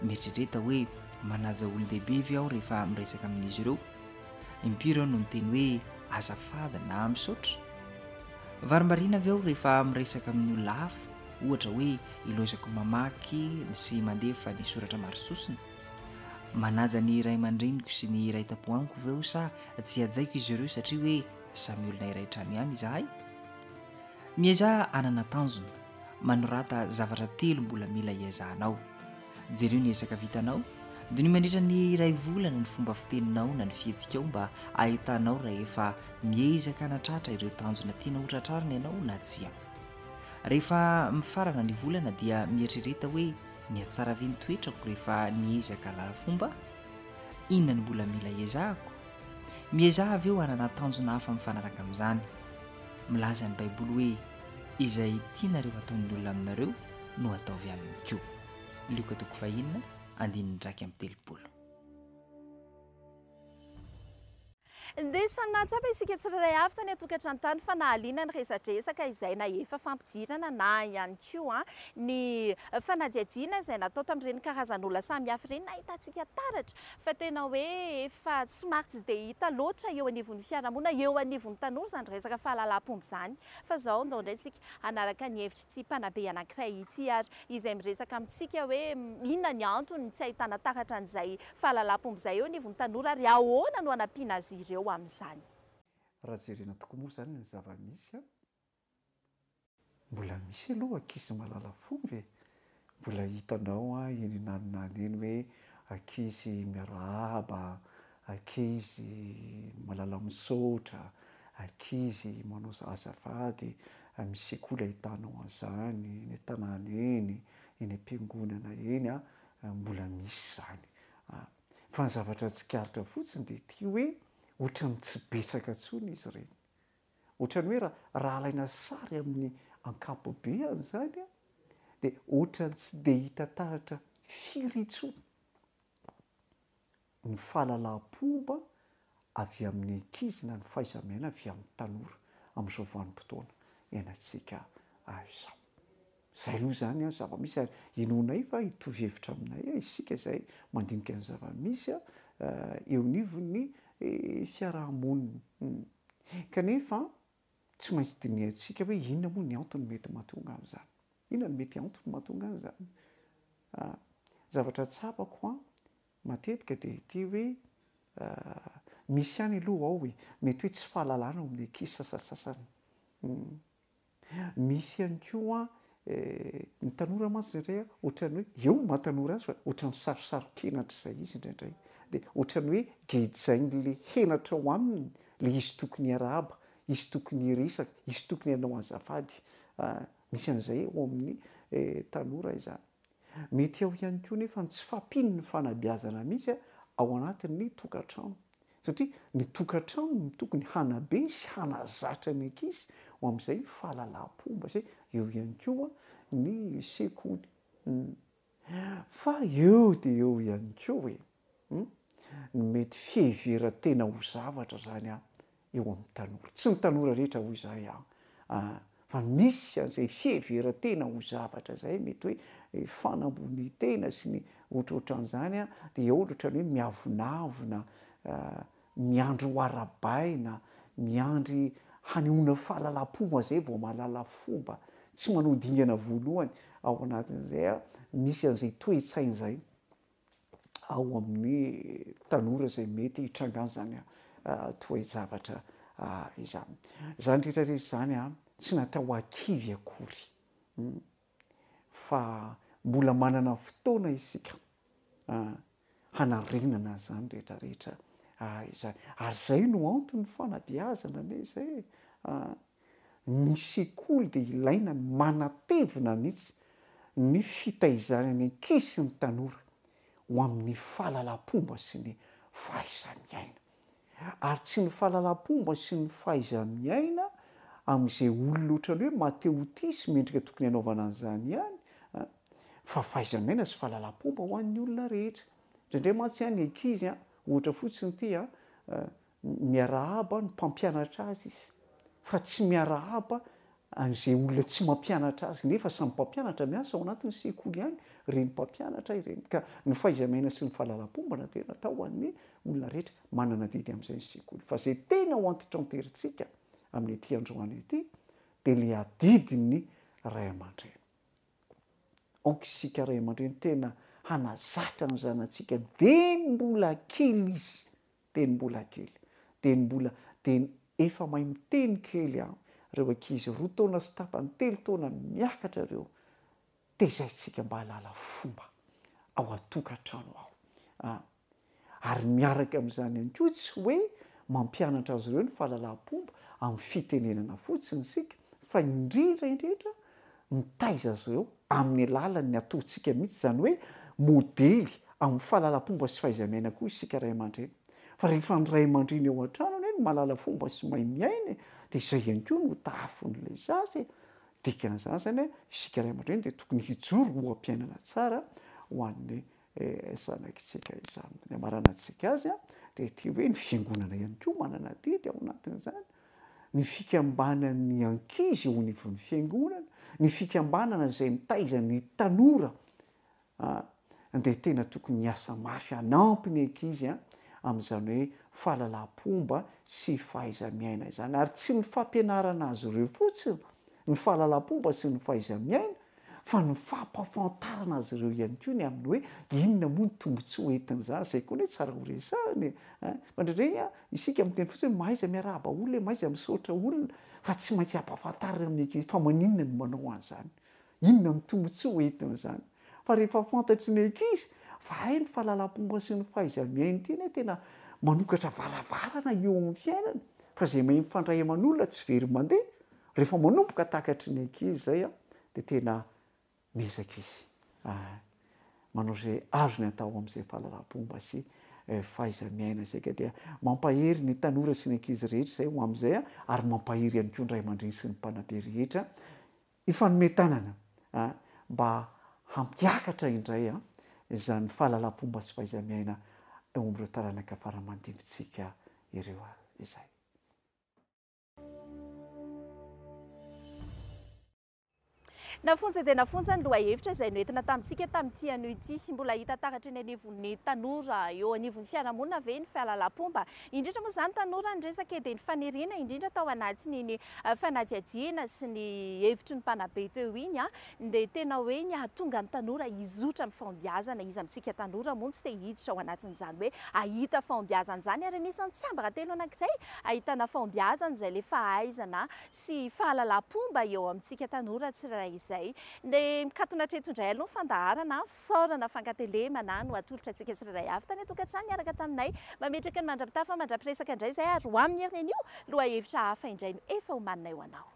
Mieritrereta hoe manaja olon-dehibe avy aho rehefa miresaka amin'izy ireo. Impiry aho no miteny hoe azafady na misaotra. Varimbarina avy aho rehefa miresaka amin'ny olona hafa, ohatra hoe ilozako mamaky sy mandefa ny soratra marososina. Manaja ny iray aman-dreniko sy ny iray tapohaniko avy aho sa tsy hajaiko izy ireo satria hoe samy olona iray trano ihany izahay? Miezaha anana tanjona, manorata zavatra 3 mbola mila hiezahanao. Jereo ny ezaka vitanao, dia ny mandritra ny iray volana ny fomba fiteninao na ny fihetsika ao mba ahitanao rehefa miezaka anatratra ireo tanjona tiana hotratrarina ianao na tsia. Rehefa mifarana ny volana dia mieritrereta hoe ny atsara ve ny toetrako rehefa niezaka lala fomba? Inona ny mbola mila hiezahako? Miezaha avy eo anana tanjona hafa mifanaraka amin'izany. Milaza ny Baiboly hoe izay tianareo ataon'ny olona aminareo no ataovy aminy koa. Luka 4:9-30.
Dia saminatsapa isika tsirairay avy tany atokantrano fa nahaliana ny resadresaka izay na efa fampijirana na ihany koa ny fanadihadiana izay natao tamin'ireny karazan'olona samihafa ireny na hitantsika taratra fa tena hoe efa somary tsy dia hita loatra eo anivon'ny fiarahamonina, eo anivon'ny tanora izany resaka fahalalam-pomba izany. Fa izao ndao indray tsika hanaraka ny hevitry tsy mpanabe anankiray ity ary izay miresaka amintsika hoe inona ny antony tsy ahitana takatra an'izay fahalalam-pomba izay eo anivon'ny tanora ary ahoana no hanampiana azy ireo amin'izany.
Raha jerena tokoa moa izany ny zava-misy mbola misy aloha ankizy mahalala fomba e. Mbola hitanao eny naninany eny hoe ankizy miarahaba, ankizy malala misaotra, ankizy manao azafady. Misy sekoly ahitanao an'izany eny an-tanàna eny, eny am-piangonana eny mbola misy izany. Fa ny zavatra tsikaritra fotsiny dia ity hoe ohatrany tsy betsaka intsony izy ireny. Ohatrany hoe raha alaina sary amin'ny ankapobeany izany dia ohatrany tsy dia hita taratra firy intsony ny fahalalam-pomba avy amin'ny ankizy na ny fahaiza-miaina avy amin'ny tanora amin'izao vanim-potoana iainantsika izao. Izay aloha izany zava-misy ary inonay fa hitovy hevitra aminay isika izay mandinika ny zava-misy eo anivon'ny fiarahamonina. Kanefa tsy maintsy dinihantsika hoe inona moa ny antony mety mahatonga an'izany? Inona ny mety antony mahatonga an'izany? Zavatra tsapako matetika dia ity hoe misy ihany aloha ao hoe mety hoe tsy fahalalana ao amin'ny ankizy sasasasany. Misy ihany koa ny tanora mantsy indray ohatrany hoe eo mahatanora azy fa ohatrany sarosarokenatra izay izy indraindray. Dia ohatrany hoe gejainy le henatra ao aminy le izy tokony hiarahaba, izy tokony hiresaka, izy tokony hanao azafady. Misy an'izay ao amin'ny tanora izany. Mety ao ihany koa nefa tsy fampiany ny fanabeazana mihitsy ao anatin'ny tokantrano satria ny tokantrano ny tokony hanabe sy hanazatra ny ankizy ho amin'izay fahalalam-pomba zay eo ihany koa ny sekoly fa eo de eo ihany koa hoe ny mety fieveran-tena ho zavatra zany eo amin'ny tanora tsy ny tanora rehetra hoy izay fa misy an'izay fieveran-tena ho zavatra zay mety hoe fanambony tena sy ny ohatrohatran'izany de eo ohatra hoe miavonavona miandry ho arabaina miandry hanehoana fahalalam-pomba zay vao mahalala fomba tsy manao dingana voalohany ao anatin'izay misy an'izay toe-tsainy zay ao amin'ny tanora zay mety hitrangazany toe-javatra izany zany rehetrarehetra zany tsy natao akivy akory fa mbola manana fotoana isika hanarenana zany rehetrarehetra izany ary zay no antony fanabeazana ne zay ny sekoly de ilaina manatevina mihitsy ny fitaizana ny ankizy sy ny tanora ho amin'ny fahalalam-pomba sy ny fahaiza-miaina ary tsy ny fahalalam-pomba sy ny fahaiza-miaina amin'izay olona ohatrany hoe mateo-ty sy mendrika tokony hanaovana an'izany ihany fa fahaiza-miaina sy fahalalam-pomba ho an'ny olona rehetra indraindray mantsy ihany ny ankizy ohatra fotsiny ty miarahaba ny mpampianatra azy izy fa tsy miarahaba an'izay olona tsy mampianatra azy nefa samy mpampianatra miasa ao anatin'ny sekoly ihany reny mpampianatra ireny ka ny fahaiza-miaina sy ny fahalalam-pomba na tena atao hoan'ny olona rehetra manana didy amin'izay ny sekoly fa zay tena ho antitra anteritsika amin'ny ety androany ety de le adidiny ray aman-dreny aoka isika ray aman-dreny tena hanazatra ny zanantsika de mbola kely izy de mbola kely de mbola de efa mahay miteny kely reo ankizy 2 taona sy tapany 3 taona miakatra reo tezaitsika mba halala fomba ao atokantrano ao ary miaraka amin'izany ihany koa tsy hoe mampianatra azy ireo ny fahalalam-pomba amin'ny fitenenana fotsiny sika fa indrindra mitaiza azy ireo amin'ny alalan'ny ataontsika mihitsy zany hoe modely amin'ny fahalalam-pomba sy fahaiza-miaina koa isika ray aman-dreny fa rehefa ny ray aman-dreny eo an-trano hoe ny mahalala fomba sy mahay miaina de izay ihany koa no tafon'ilay zazy dikan'izany zany isika ray aman-dreny de tokony hijoro ho am-piainana tsara ho an'ny zanakitsika izany ny amaranantsika azy de ty hoe ny fiangonana ihany koa manana didy ao anatin'izany ny fikambanan'ny ankizy eo anivon'ny fiangonana ny fikambanana izay mitaiza ny tanora de tena tokony hiasa mafy hanampy ny ankizy amin'izany hoe fahalalam-pomba sy fahaiza-miaina izany ary tsy ny fampianarana azy ireo fotsiny ny fahalalam-pomba sy ny fahaiza-miaina fa ny fampafantarana azy ireo ihany koa ny amin'ny hoe inona moa ny tombontsoa entin'izany zay koa hoe tsara ho resahany fa ndraindray isika amin'ny teny fotsiny mahaiza miarahaba olona mahaiza misaotra olona fa tsy maintsy hampafantarana amin'ny ankizy fa maninona ny manao an'izany inona ny tombontsoa entin'izany fa rehefa fantatry ny ankizy fa hay ny fahalalam-pomba sy ny fahaiza-miaina tena tena manokatra valavarana eo amin'ny fiainana fa zay mahay mifandray aman'olona tsy very mandeha rehefa manomboka takatry ny ankizy zay de tena mezaka izy manao zay azony atao amin'izay fahalalam-pomba sy fahaiza-miaina zay ka dia mampahery ny tanora sy ny ankizy rehetra zay ho amin'izay ary mampahery ihany koa ny ray aman-dreny sy ny mpanabe rehetra ifanometanana mba hampiakatra indray izany fahalalam-pomba sy fahaiza-miaina eo amin'ireo taranaka faramandimitsika ireo izay
nafonja dia nafonja ny loha-hevitra izay noentina tamintsika tamin'ity anio ity sy mbola hita takatra ny anivon'ny tanora eo anivon'ny fiarahamonina ve ny fahalalam-pomba indrindra moa izany tanora ny resaka dia ny faniriana indrindra tao anatiny ny fanadihadiana sy ny hevitry ny mpanabe teo iny dia tena hoe ny ahatonga ny tanora hizotra amin'ny fahombiazana izy amintsika tanora moa tsy dia hiditra ao anatin'izany hoe ahita fahombiazana izany ary anisan'ny tsambara telo anankiray ahitana fahombiazana izay le fahaizana sy fahalalam-pomba eo amintsika tanora tsirairay izay dia mikatona tretondray aloha fandaharana fisaorana fankatelemana no atolotra antsika tsirairay avy tany atokantrano miaraka taminay mametraka ny mandrapitafa mandrapiresaka indray izay ary ho amin'ny herinana anio loha-hevitra hafa indray no efa homanina eo anao.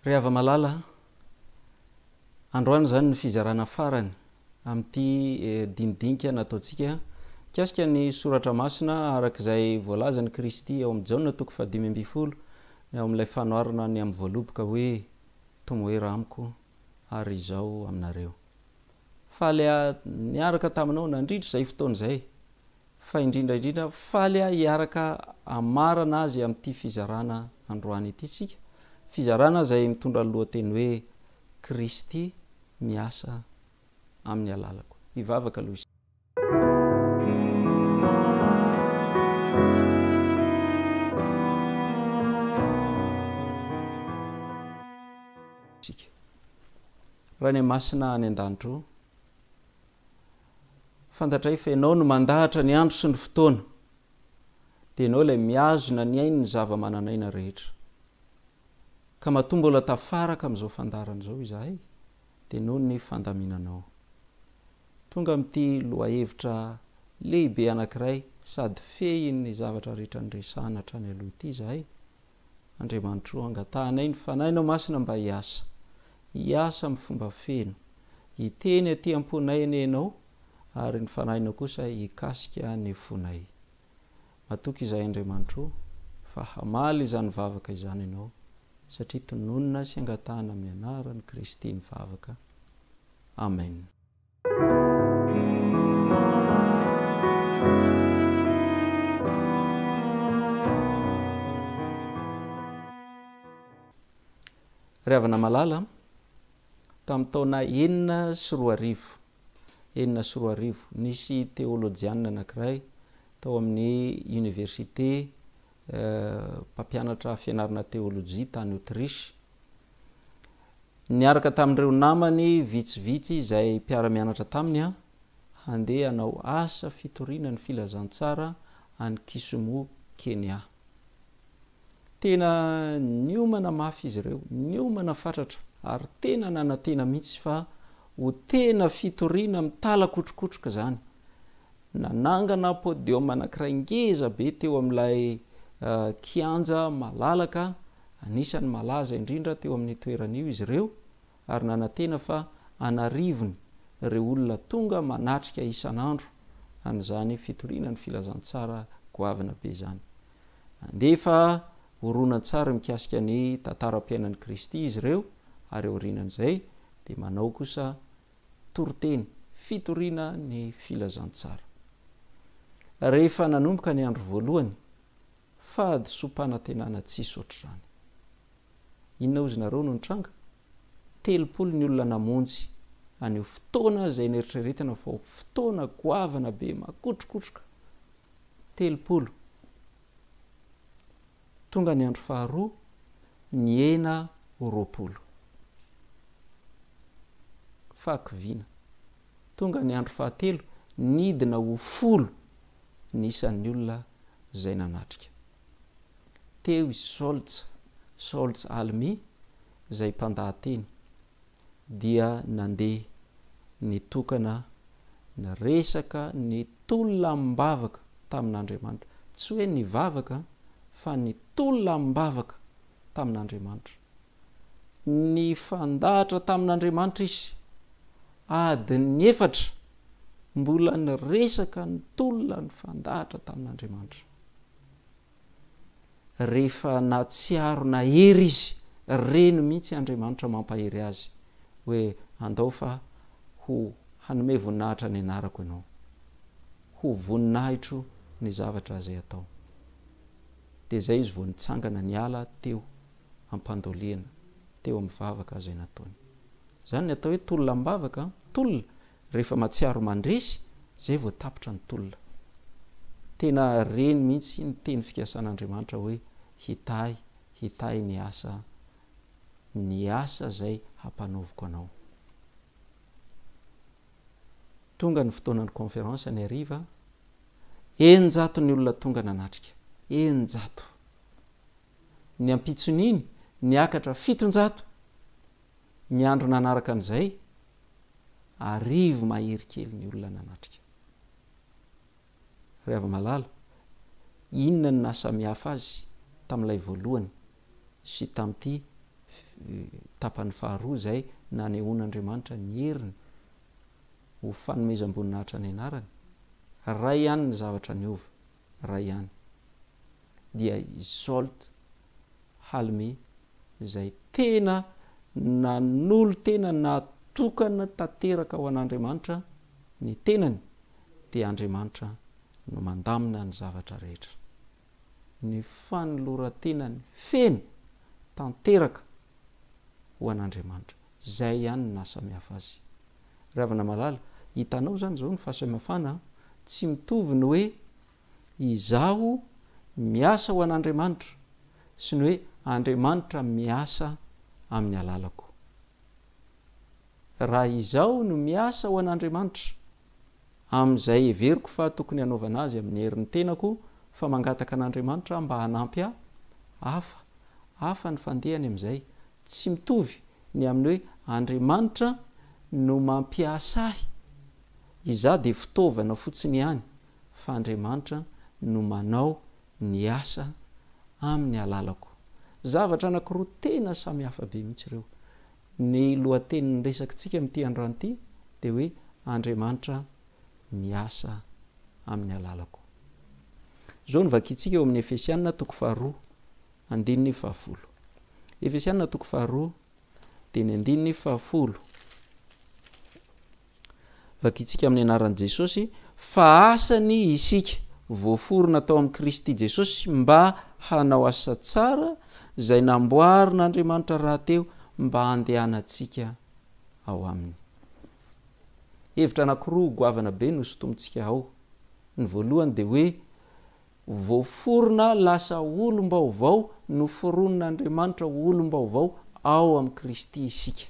Rehava malala androany zany ny fizarana farany amin'ity dinidinika nataontsika kasika ny soratra masina arak'izay voalazany Kristy ao amin'ny Jaona 5:12 ao amin'ilay fanoarana ny amin'ny voaloboka hoe tomoera amiko ary izao aminareo. Faly niaraka taminao nandritra izay fotoana izay fa indrindraindrindra faly hiaraka amarana azy amin'ity fizarana androany ity sika. Fizarana izay mitondra ny lohateny hoe Kristy miasa amin'ny alalako. Hivavaka aloha isika. Raha ny masina any an-danitro fantatray fa ianao no mandahatra ny andro sy ny fotoana dia ianao ilay miazona ny ainy ny zava-mananaina rehetra ka matoa mbola tafaraka amin'izao fandarana izao izahay dia ianao ny fandaminanao. Tonga amin'ity lohahevitra lehibe anankiray sady fehin'ny zavatra rehetra nyresahana hatrany aloha ity izahay. Andriamanitro angatahanay ny fanahinao masina mba hiasa amin'ny fomba feno, hiteny aty am-ponay ane ianao ary ny fanahinao kosa hikasika ny fonay. Matoky izahay Andriamanitro fa hamaly izany vavaka izany ianao satria tononona sy angatahana amin'ny anaran'i Kristy mivavaka. Amen. Ravana malala tamin'ny taona 9 nisy teolojianina anankiray tao amin'ny université mpampianatra fianarana teolojia tany Autriche. Niaraka tamin'ireo namany vitsivitsy izay mpiara-mianatra taminy handeha hanao asa fitoriana ny filazantsara any Kisumu, Kenya. Tena niomana mafy izy ireo, niomana fatratra ary tena nanantena mihitsy fa ho tena fitoriana mitalakotrokotroka zany. Nanangana podium anankiray ngeza be teo amin'ilay kianja malalaka, anisan'ny malaza indrindra teo amin'ny toeran'io izy ireo, ary nanantena fa anarivony ireo olona tonga manatrika isan'andro an'izany fitoriana ny filazantsara goavana be zany. Andefa horonan tsara mikasika ny tantaram-piainan'i Kristy izy ireo ary aorianan'izay dia manao kosa toriteny fitoriana ny filazantsara. Rehefa nanomboka ny andro voalohany fady sompanantenana tsisy ohatr'izany. Inona ozy nareo no nitranga? 30 ny olona namonjy anio fotoana izay neritreretana fa fotoana goavana be makotrokotroka. 30. Tonga ny andro faharoa ny 9 fahakiviana. Tonga ny andro fahatelo nidina ho 10 nisan'ny olona izay nanatrika. Teo Solts Almy izay mpandahateny dia nandeha nitokana ny resaka ny tolona mibavaka tamin'Andriamanitra. Tsy hoe nivavaka fa ny tolona mibavaka tamin'Andriamanitra. Ny fandahatra tamin'Andriamanitra izy adiny 4 mbola ny resaka ny tolona ny fandahatra tamin'Andriamanitra. Rehefa natsiaro na hery izy, reny mihitsy Andriamanitra mampahery azy hoe andao fa ho hanome voninahitra ny anarako ianao, ho voninahitro ny zavatra izay atao. Dia izay izy vao nitsangana niala teo ampandoliana, teo amin'ny vavaka izay nataony. Zany ny atao hoe tolona mibavaka, tolona rehefa matsiaro mandresy zay vao tapitra ny tolona. Tena reny mihitsy ny teny fikasan'Andriamanitra hoe hitay ny asa zay hampanovoko anao. Tonga ny fotoanan'ny konferansa ny hariva, 900 ny olona tonga nanatrika, 900. Ny ampitsoniny niakatra 700. Ny andro nanaraka an'izay 10 mahery kely ny olona nanatrika. Rehava malala, inona ny nahasamihafa azy tamin'ilay voalohany sy tamin'ity tapany faharoa zay nanehoan'andriamanitra ny heriny ho fanomezam-boninahitra ny anarany ray ihany ny zavatra niova ray ihany dia isolt halme zay tena nanolo tena natokana tanteraka ho an'andriamanitra ny tenany dia andriamanitra no mandamina ny zavatra rehetra ny fanolorantenany feno tanteraka ho an'andriamanitra zay ihany ny nasamihafa azy ravana malala hitanao zany zao ny fahasamihafana tsy mitovy ny hoe izaho miasa ho an'andriamanitra sy ny hoe andriamanitra miasa amin'ny alalako raha izaho no miasa ho an'andriamanitra amin'izay everiko fa tokony hanaovana azy amin'ny herin'ny tenako fa mangataka an'andriamanitra mba hanampy hafa ny fandehany amin'izay tsy mitovy ny amin'ny hoe andriamanitra no mampiasahy izaho dia fitaovana fotsiny ihany fa andriamanitra no manao ny asa amin'ny alalako zavatra anankiroa tena samihafa be mihitsy ireo ny lohatenin'ny resakitsika amin'ity androany ity dia hoe andriamanitra miasa amin'ny alalako zao ny vakitsika eo amin'ny Efesianina toko faharoa andininy fahafolo Efesianina toko faharoa dia ny andininy fahafolo vakitsika amin'ny anaran'i Jesosy fa asany isika voaforona tao amin'ny Kristy Jesosy mba hanao asa tsara zay namboarin'andriamanitra rahateo mba handehanantsika ao aminy hevitra anankiroa goavana be no sotomontsika ao ny voalohany dia hoe voaforona lasa olom-baovao no foronon'andriamanitra olom-baovao ao amin'ny Kristy isika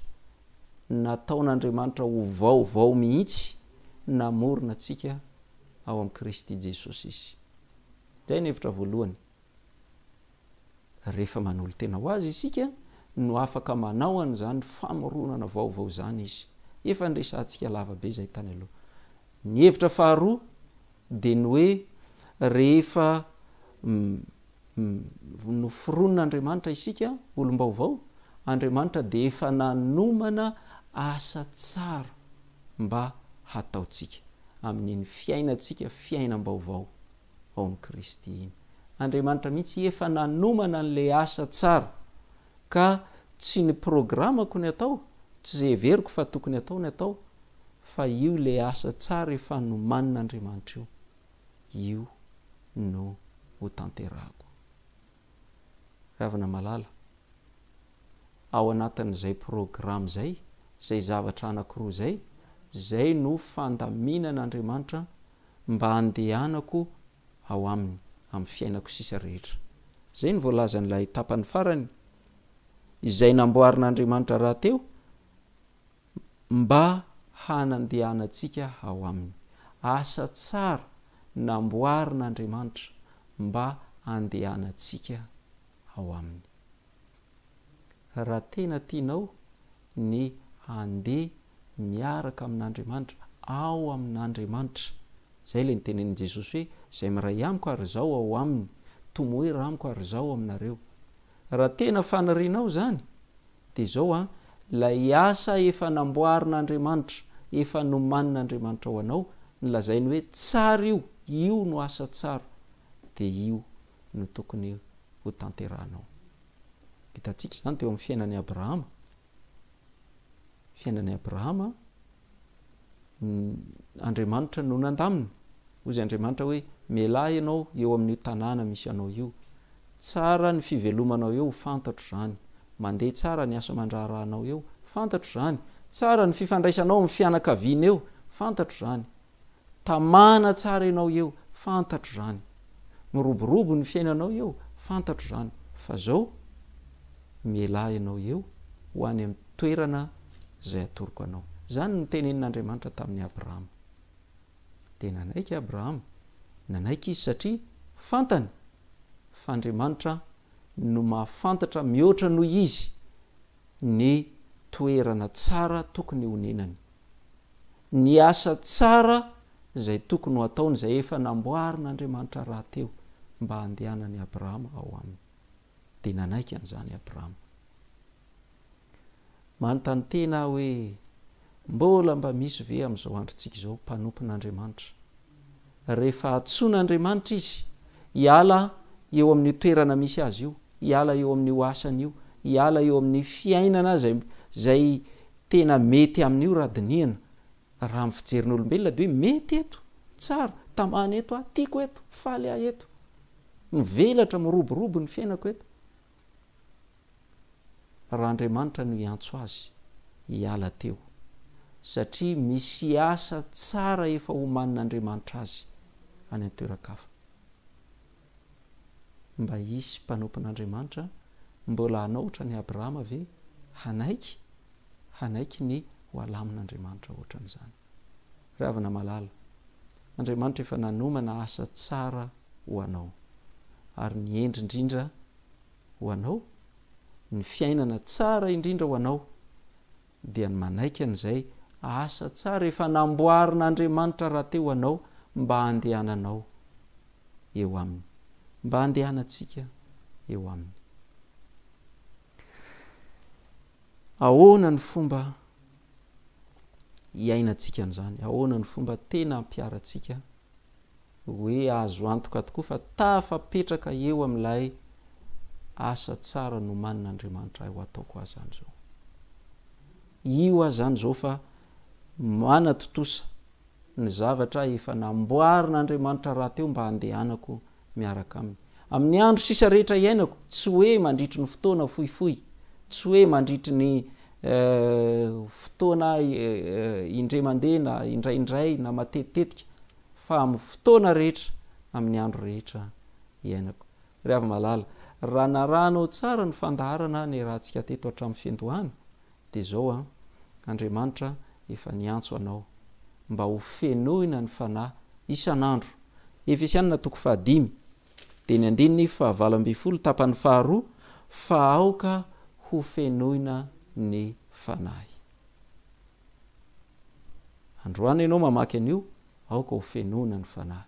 nataon'andriamanitra ho vaovao mihitsy namorona antsika ao amin'ny Kristy Jesosy izy zay ny hevitra voalohany rehefa manolo tena ho azy isika no afaka manao an'izany famoronana vaovao zany izy efa nresantsika lavabe zay tany aloha ny hevitra faharoa dia ny hoe rehefa no foronon'andriamanitra isika olom-baovao andriamanitra dia efa nanomana asa tsara mba hataotsika amin'iny fiainantsika fiainam-baovao ao amin'ny Kristy iny andriamanitra mihitsy efa nanomana n'lay asa tsara ka tsy ny programako ny atao tsy zay everiko fa tokony atao ny atao fa io lay asa tsara efa nomanin'andriamanitra io no ho tanterahako ravana malala ao anatin'izay programa zay zavatra anankiroa zay no fandaminan'andriamanitra mba handehanako ao aminy amin'ny fiainako sisa rehetra zay ny voalazan'ilay tapany farany izay namboarin'andriamanitra rahateo mba hanandehanantsika ao aminy asa tsara namboarin'andriamanitra mba handehanantsika ao aminy raha tena tianao ny handeha miaraka amin'andriamanitra ao amin'andriamanitra zay le nitenenin' Jesosy hoe zay miray amiko ary zao ao aminy tomoera amiko ary zao aminareo raha tena fanarianao zany dia zao lay asa efa namboarin'andriamanitra efa nomanin'andriamanitra ao anao nylazainy hoe tsara io no asa tsara dia io no tokony ho tanterahanao hitatsika zany teo amin'ny fiainan'i Abrahama andriamanitra no nandamina ozy andriamanitra hoe mialahy ianao eo amin'ny tanàna misy anao io tsara ny fivelomanao eo fantatro zany mandeha tsara ny asa mandrarahanao eo fantatro zany tsara ny fifandraisanao amin'ny fianakaviana eo fantatro zany tamana tsara ianao eo fantatro zany miroborobo ny fiainanao eo fantatro zany fa zao mialahy ianao eo ho any amin'ny toerana zay atoroko anao zany ny tenenin'andriamanitra tamin'ny Abrahama dia nanaiky Abrahama nanaiky izy satria fantany fa andriamanitra no mahafantatra mihoatra noho izy ny toerana tsara tokony honenany ny asa tsara zay tokony ho ataony zay efa namboarin'andriamanitra rahateo mba handehanany Abrahama ao aminy dia nanaiky an'izany Abrahama manontany tena hoe mbola mba misy ve amin'izao androntsika izao mpanompon'andriamanitra rehefa atsoan'andriamanitra izy hiala eo amin'ny toerana misy azy io, hiala eo amin'ny ho asany io, hiala eo amin'ny fiainana zay tena mety amin'io raha dinihana raha mifijerin'olombelona de hoe mety eto tsara tamany eto tiako eto faly ah eto mivelatra miroborobo ny fiainako eto raha andriamanitra no hiantso azy hiala teo satria misy asa tsara efa homanin'andriamanitra azy any an-toerakafa mba hisy mpanompon'andriamanitra mbola hanaotra ny Abrahama ve hanaiky ny ho alamin'andriamanitra ohatran'izany ravina malala andriamanitra efa nanomana asa tsara ho anao ary ny endrindrindra ho anao ny fiainana tsara indrindra ho anao dia ny manaiky an'izay asa tsara efa namboarin'andriamanitra raha teo anao mba handehananao eo aminy mba handehanantsika eo aminy ahoana ny fomba hiainantsika an'izany ahoana ny fomba tena ampiaratsika hoe azo antoka tokoa fa tafapetraka eo amin'ilay asa tsara no manin'andriamanitra ho ataoko azy zany zao io azy zany zao fa manatotosa ny zavatra efa namboarin'andriamanitra raha teo mba handehanako miaraka aminy amin'ny andro sisa rehetra iainako tsy hoe mandritry ny fotoana fohifohy tsy hoe mandritry ny fotoana indray mandeha na indraindray na matetitetika fa amin'ny fotoana rehetra amin'ny andro rehetra iainako ry avy malala raha naranao tsara ny fandaharana ny rahantsika teto hatramin'ny fiandohana dia zao andriamanitra efa niantso anao mba ho fenoina ny fanahy isan'andro Efesianina 5 dia ny 9:20 tapany 2 fa aoka ho fenoina ny fanahy androany ianao mamaky an'io aoka ho fenoina ny fanahy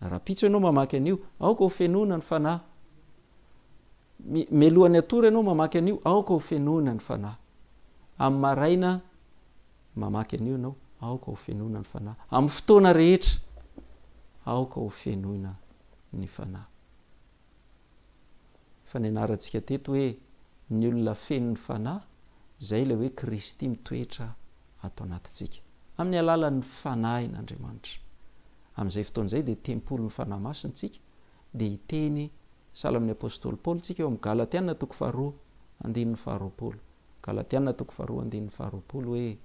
raha pitso ianao mamaky an'io aoka ho fenoina ny fanahy melohan'ny atory ianao mamaky an'io aoka ho fenoina ny fanahy amin'ny maraina mamaky an'io ianao aoka ho fenoina ny fanahy amin'ny fotoana rehetra aoka ho fenoina ny fanahy fa ny anarantsika teto hoe ny olona feno ny fanahy zay ilay hoe Kristy mitoetra ato anatintsika amin'ny alalan'ny fanahin'Andriamanitra amin'izay fotoan'izay dia tempolo ny fanahy masintsika dia hiteny sala amin'ny apôstôly Paoly tsika eo amin'ny Galatiana 2:20 Galatiana 2:20 hoe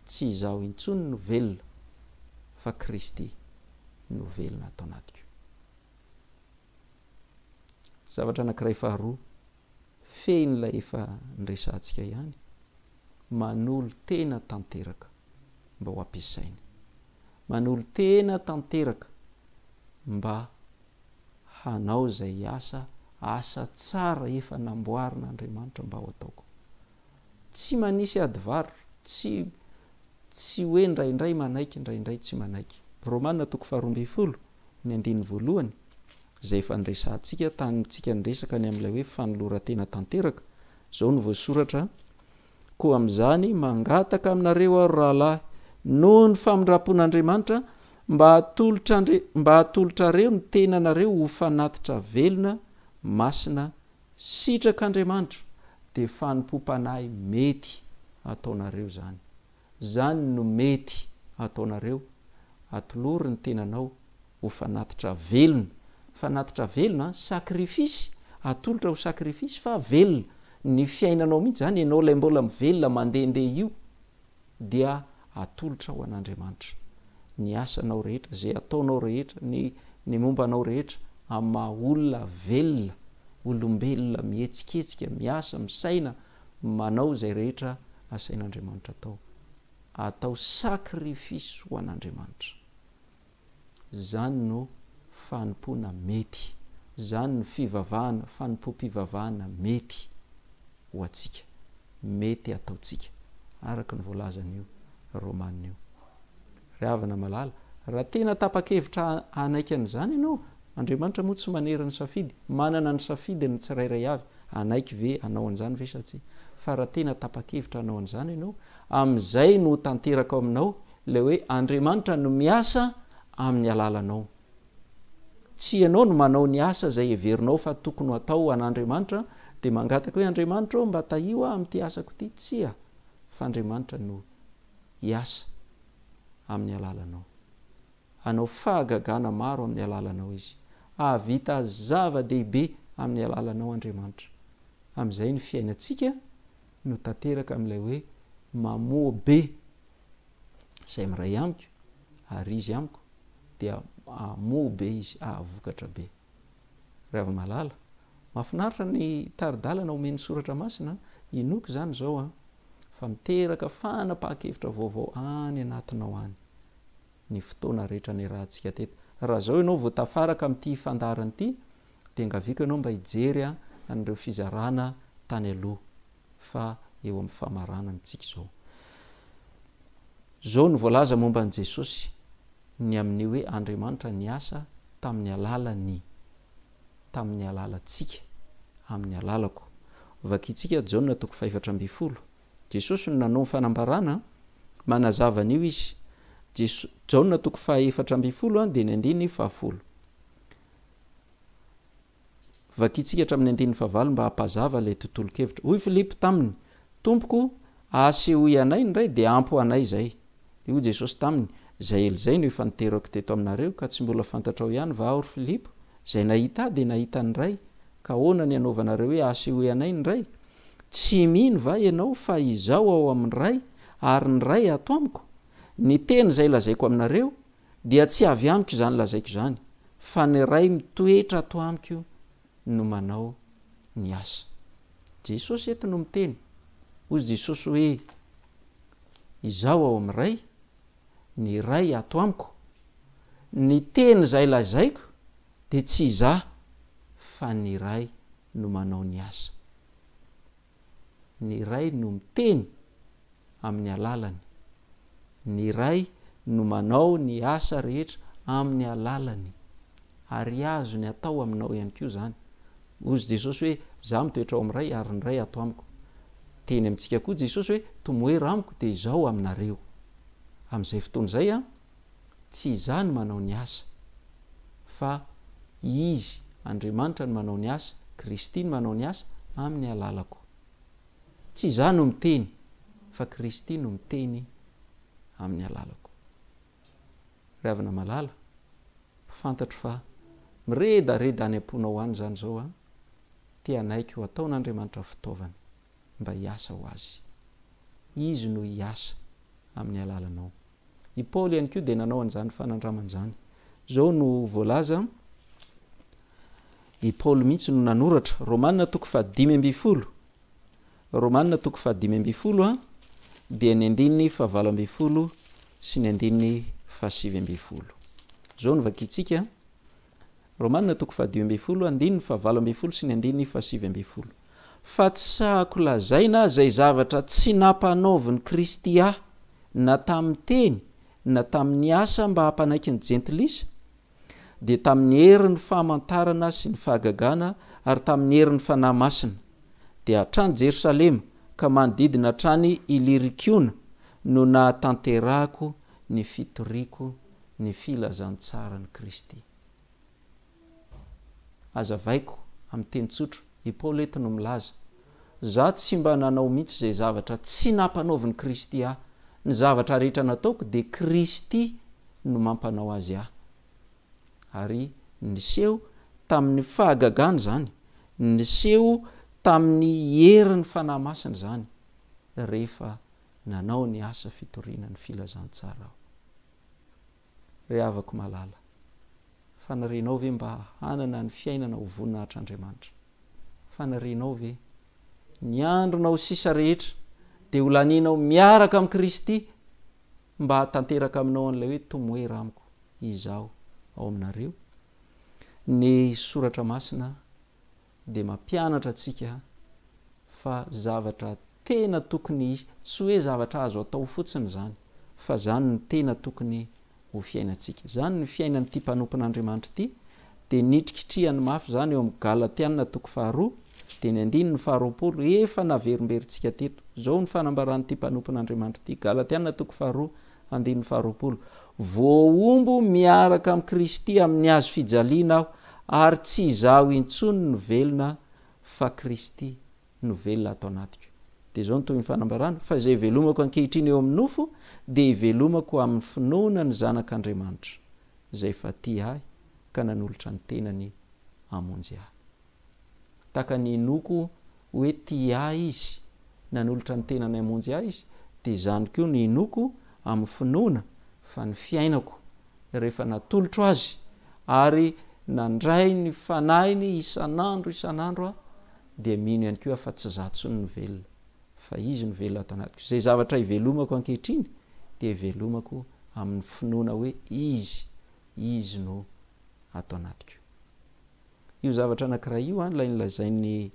tsy izaho intsony no velona fa Kristy no velona ato anatiko zavatra anankiray faharoa fehiny ilay efa nresantsika ihany manolo tena tanteraka mba ho ampiasainy manolo tena tanteraka mba hanao zay asa tsara efa namboarin'Andriamanitra mba ho ataoko tsy manisy adivarotra tsy hoe ndraindray manaiky ndraindray tsy manaiky Romanina 12 ny 1 zay efa nresantsika tanyntsika nresaka ny amin'ilay hoe fanolora-tena tanteraka zao no voasoratra koa amin'izany mangataka aminareo ary rahalahy noho ny famindrapon'Andriamanitra mba hatolotrareo ny tenanareo ho fanatitra velona masina sitrak'Andriamanitra dia fanimpom-panahy mety ataonareo zany no mety ataonareo atolory ny tenanao ho fanatitra velona sakrifisy atolotra ho sakrifisy fa velona ny fiainanao mihitsy zany ianao lay mbola mivelona mandehandeha io dia atolotra ho an'Andriamanitra ny asanao rehetra zay ataonao rehetra ny mombanao rehetra amin'ny maha olona velona olombelona mihetsiketsiky miasa misaina manao zay rehetra asain'Andriamanitra atao sakrifisy ho an'Andriamanitra zany no fanimpona mety zany ny fivavahana fanimpom-pivavahana mety ho atsika mety ataotsika araka ny voalazan'io romanina io ry havana malala raha tena tapa-kevitra anaiky an'izany ianao andriamanitra moa tsy manery ny safidy manana ny safidy ny tsirairay avy anaiky ve anao an'izany ve satsy fa raha tena tapa-kevitra anao an'izany ianao amin'izay no tanteraka ao aminao le hoe andriamanitra no miasa amin'ny alalanao tsy ianao no manao ny asa zay everinao fa tokony atao an'andriamanitra dia mangataka hoe andriamanitra ao mba tahio a amin'ity asako ity tsia fa andriamanitra no iasa amin'ny alalanao anao fahagagana maro amin'ny alalanao izy avita zava-dehibe amin'ny alalanao andriamanitra amin'izay ny fiainantsika no tanteraka amin'ilay hoe mamoa be zay miray amiko ary izy amiko dia amoa be izy ahavokatra be rehefa malala mahafinaritra ny taridalana omeny soratra masina inoko zany zao a fa miteraka fanapaha-kevitra vaovao any anatinao any ny fotoana rehetra ny rahantsika teto raha zao ianao vao tafaraka amin'ity fandarana ity dia ngaviko ianao mba hijery a an'ireo fizarana tany aloha fa eo amin'ny famarana mitsika zao ny voalaza momba an' Jesosy ny amin'ny hoe andriamanitra ny asa tamin'ny alalantsika amin'ny alalako vakitsika Jaona 4:12 Jesosy no nanao fanambarana manazava an'io izy Jaona 4:12 dia ny 9:10 vakitsika hatramin'ny 9:9 mba hampazava ilay tontolo-kevitra hoy Filipo taminy tompoko asehoy anay ny ray dia ampo anay zay io Jesosy taminy zay elizay no efa niterako teto aminareo ka tsy mbola fantatrao ihany va aho ry Filipo zay nahita dia nahita ny ray ka ahoana ny anaovanareo hoe asehoy anay ny ray tsy mino va ianao fa izao ao amin'ny ray ary ny ray ato amiko ny teny zay lazaiko aminareo dia tsy avy amiko izany lazaiko izany fa ny ray mitoetra ato amiko no manao ny asa Jesosy eto no miteny hoy Jesosy hoe izao ao amin'ny ray ny ray ato amiko ny teny zay lazaiko dia tsy izaho fa ny ray no manao ny asa ny ray no miteny amin'ny alalany ny ray no manao ny asa rehetra amin'ny alalany ary azo ny atao aminao ihany koa zany ozy Jesosy hoe zaho mitoetra ao amin'ny ray ary ny ray ato amiko teny amintsika koa Jesosy hoe tomoera amiko dia izao aminareo amin'izay fotoana izay a tsy izaho no manao ny asa fa izy andriamanitra no manao ny asa Kristy no manao ny asa amin'ny alalako tsy izaho no miteny fa Kristy no miteny amin'ny alalako rehavana malala fantatro fa miredareda any am-ponao any zany zao a tianaiky ho ataon'andriamanitra fitaovana mba hiasa ho azy izy no hiasa amin'ny alalanao i Paoly ihany koa dia nanao an'izany fanandraman'izany zao no voalaza i Paoly mihitsy no nanoratra Romanina 5:10 Romanina 5:10 a dia ny 9:17 sy ny 9:17 zao no vakitsika Romanina 5:10 9:17 sy ny 9:17 fa tsy sahako lazaina zay zavatra tsy nampanaoviny Kristy aho na tamin'ny teny na tamin'ny asa mba hampanaiky ny jentilisa dia tamin'ny herin'ny fahamantarana sy ny fahagagana ary tamin'ny herin'ny fanahy masina dia hatrany Jerosalema ka manodidina hatrany Ilirikiona no nahatanterahako ny fitoriako ny filazantsara ny Kristy azavaiko amin'ny teny tsotra i Paoly eto no milaza za tsy mba nanao mihitsy zay zavatra tsy nampanaoviny Kristy aho ny zavatra rehetra nataoko dia Kristy no mampanao azy aho ary niseho tamin'ny fahagagana zany niseho tamin'ny herin'ny fanahy masina zany rehefa nanao ny asa fitoriana ny filazantsara aho rehavako malala fanarenao ve mba hanana ny fiainana ho voninahitr'Andriamanitra fanarenao ve ny andronao sisa rehetra dia ho laninao miaraka amin'ny Kristy mba hatanteraka aminao an'ilay hoe tomoera amiko izaho ao aminareo ny soratra masina dia mampianatra antsika fa zavatra tena tokony tsy hoe zavatra azo atao fotsiny zany fa zany ny tena tokony ho fiainantsika zany ny fiainan'ity mpanompon'Andriamanitra ity dia nitrikitrihany mafy zany eo amin'ny galatianina toko faharoa dia ny andiny ny faharoapolo efa naverimberitsika teto zao ny fanambarany ty mpanompon'andriamanitra ty galatianina toko faharoa andiny faharoapolo voaombo miaraka amin'ny Kristy amin'ny azo fijaliana aho ary tsy izaho intsony no velona fa Kristy no velona atao anatiko dia zao ny toy ny fanambarana fa izay velomako ankehitriny eo amin'ny nofo dia ivelomako amin'ny finoana ny zanak'Andriamanitra izay fa ty ahy ka nanolotra ny tenany amonjy ahy taka ny inoko hoe ty ahy izy nanolotra ny tenany amonjy ahy izy dia zany koa ny inoko amin'ny finoana fa ny fiainako rehefa natolotro azy ary nandray ny fanainy isan'andro a dia mino ihany koa fa tsy zatsony ny velona fa izy ny velona ato anatiko zay zavatra ivelomako ankehitriny dia ivelomako amin'ny finoana hoe izy no ato anatiko io zavatra anankiray io a lay nylazainy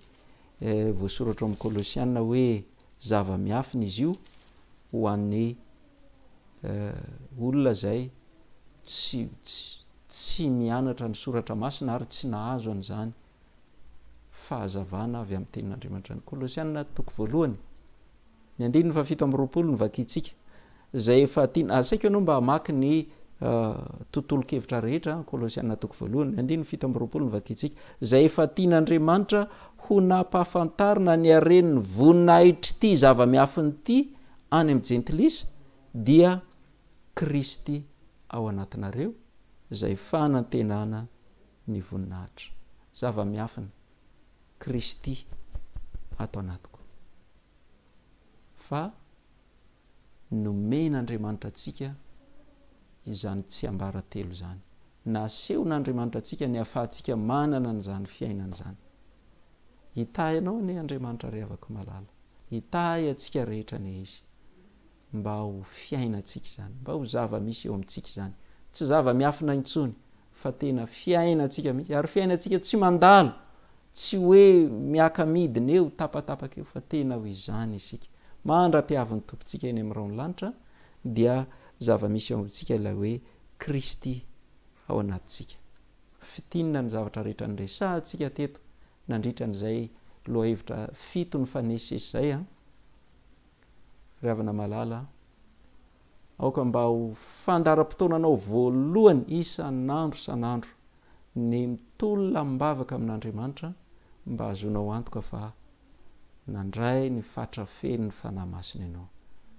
voasoratra amin'ny Kolosianina hoe zava-miafina izy io ho an'ny olona zay tsy mianatra ny soratra masina ary tsy nahazo an'izany fahazavana avy amin'ny tenin'Andriamanitra ny Kolosianina toko voalohany ny andiny ny fafito amby roapolo ny vakitsika zay efa tiana asaiko ianao mba hamaky ny tontolo-kevitra rehetra Kolosianina toko voalohany ny andiny ny fito amby roapolo ny vakitsika zay efa tian'Andriamanitra ho nampahafantarina ny hareniny voninahitry ty zava-miafiny ty any amin'ny jentilisa dia Kristy ao anatinareo zay fanantenana ny voninahitra zava-miafina Kristy ato anatiko fa nomen'Andriamanitra atsika izany tsy ambaratelo zany nasehon'Andriamanitra atsika ny ahafahantsika manana n'izany fiainana zany hitahy ianao ny Andriamanitra revaka malala hitahy atsika rehetra ny izy mba ho fiainantsika zany mba ho zava-misy eo amintsika zany tsy zava-miafina intsony fa tena fiainantsika mihitsy ary fiainantsika tsy mandalo tsy hoe miaka-midina eo tapatapaka eo fa tena ho izany isika mandra-piavin'ny tompontsika eny amin'ny raon'ny lanitra dia zava-misy eo amintsika ilay hoe Kristy ao anatintsika fitinina ny zavatra rehetra nyresahantsika teto nandritra n'izay loha hevitra fito ny fanesesy zay a ry havana malala aoka mba ho fandaram-potoananao voalohany isan'andro ny mitolona mibavaka amin'Andriamanitra mba hazonao antoka fa nandray ny fatra feno ny fanahy masina ianao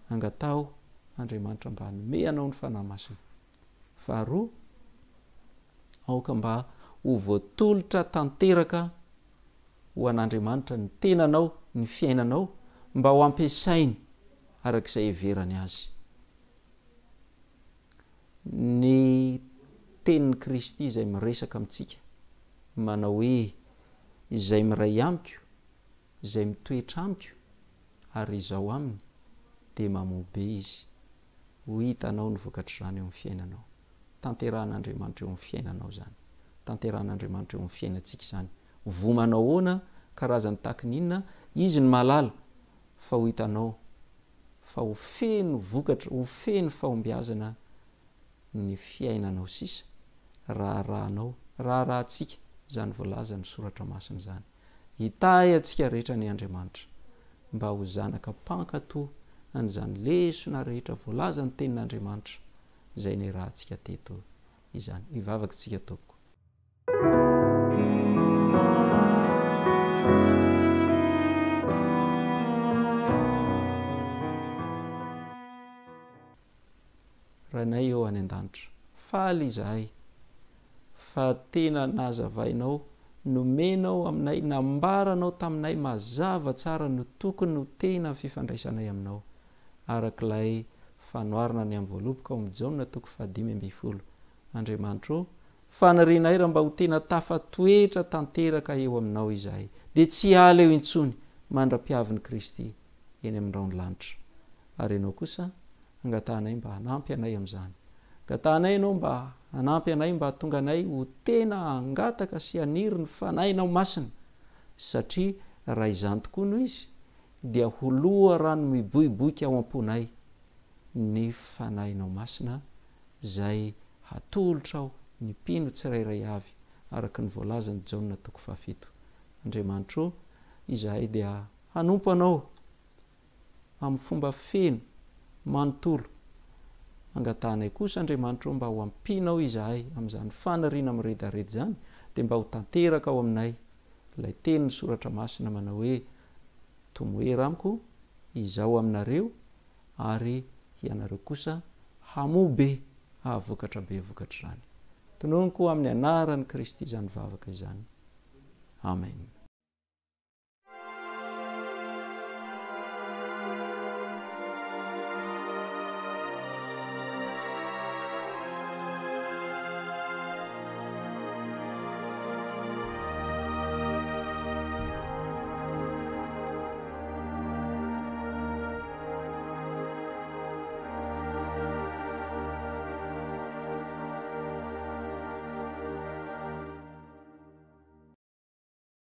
angatao Andriamanitra mba hanome anao ny fanahy masina faharoa aoka mba ho voatolotra tanteraka ho an'Andriamanitra ny tenanao ny fiainanao mba ho ampiasainy arak'izay heverany azy ny tenin'ny Kristy izay miresaka amintsika manao hoe izay miray amiko izay mitoetra amiko ary izao aminy dia mamobe izy ho hitanao ny vokatra zany eo amin'ny fiainanao tanterahan'Andriamanitra eo amin'ny fiainanao zany tanterahan'Andriamanitra eo amin'ny fiainantsika zany vomanao hoana karazany takininona izy ny malala fa ho hitanao fa ho feno vokatra ho feno fahombiazana ny fiainanao sisa raharahantsika zany voalaza ny soratra masina zany hitahy atsika rehetra ny Andriamanitra mba ho zanaka mpankato an'izany lesona rehetra voalaza ny tenin'Andriamanitra izay ny rahantsika teto izany hivavaka tsika tompoko ranay eo any an-danitra faly izahay fa tena nazavainao nomenao aminay nambaranao taminay mazava tsara no tokony no tena fifandraisanay aminao arak'ilay fanoarina ny amin'ny voaloboka ao amin'ny Jaona toko 5:10 Andriamanitra fanarinay raha mba ho tena tafatoetra tanteraka eo aminao izahay dia tsy hala eo intsony mandra-piavin'i Kristy eny amin'ny raon'ny lanitra ary ianao kosa angatanay mba hanampy anay amin'izany angatanay ianao mba hanampy anay mba hatonga anay ho tena hangataka sy haniry ny fanahinao masina satria raha izany tokoa noho izy dia holoa rano miboiboika ao am-ponay ny fanahinao masina zay hatolotra ao ny mpino tsirairay avy araka ny voalazany jaona toko fahafito. Andriamanitro izahay dia hanompo anao amin'ny fomba feno manontolo. Angatanay kosa Andriamanitro mba ho ampinao izahay amin'izany fanariana miredaredy zany, dia mba ho tanteraka ao aminay ilay tenin'ny soratra masina manao hoe tomoera amiko izao aminareo ary ianareo kosa hamobe hahavokatra be vokatra izany. Tononoko amin'ny anaran'i Kristy izany vavaka izany. Amen.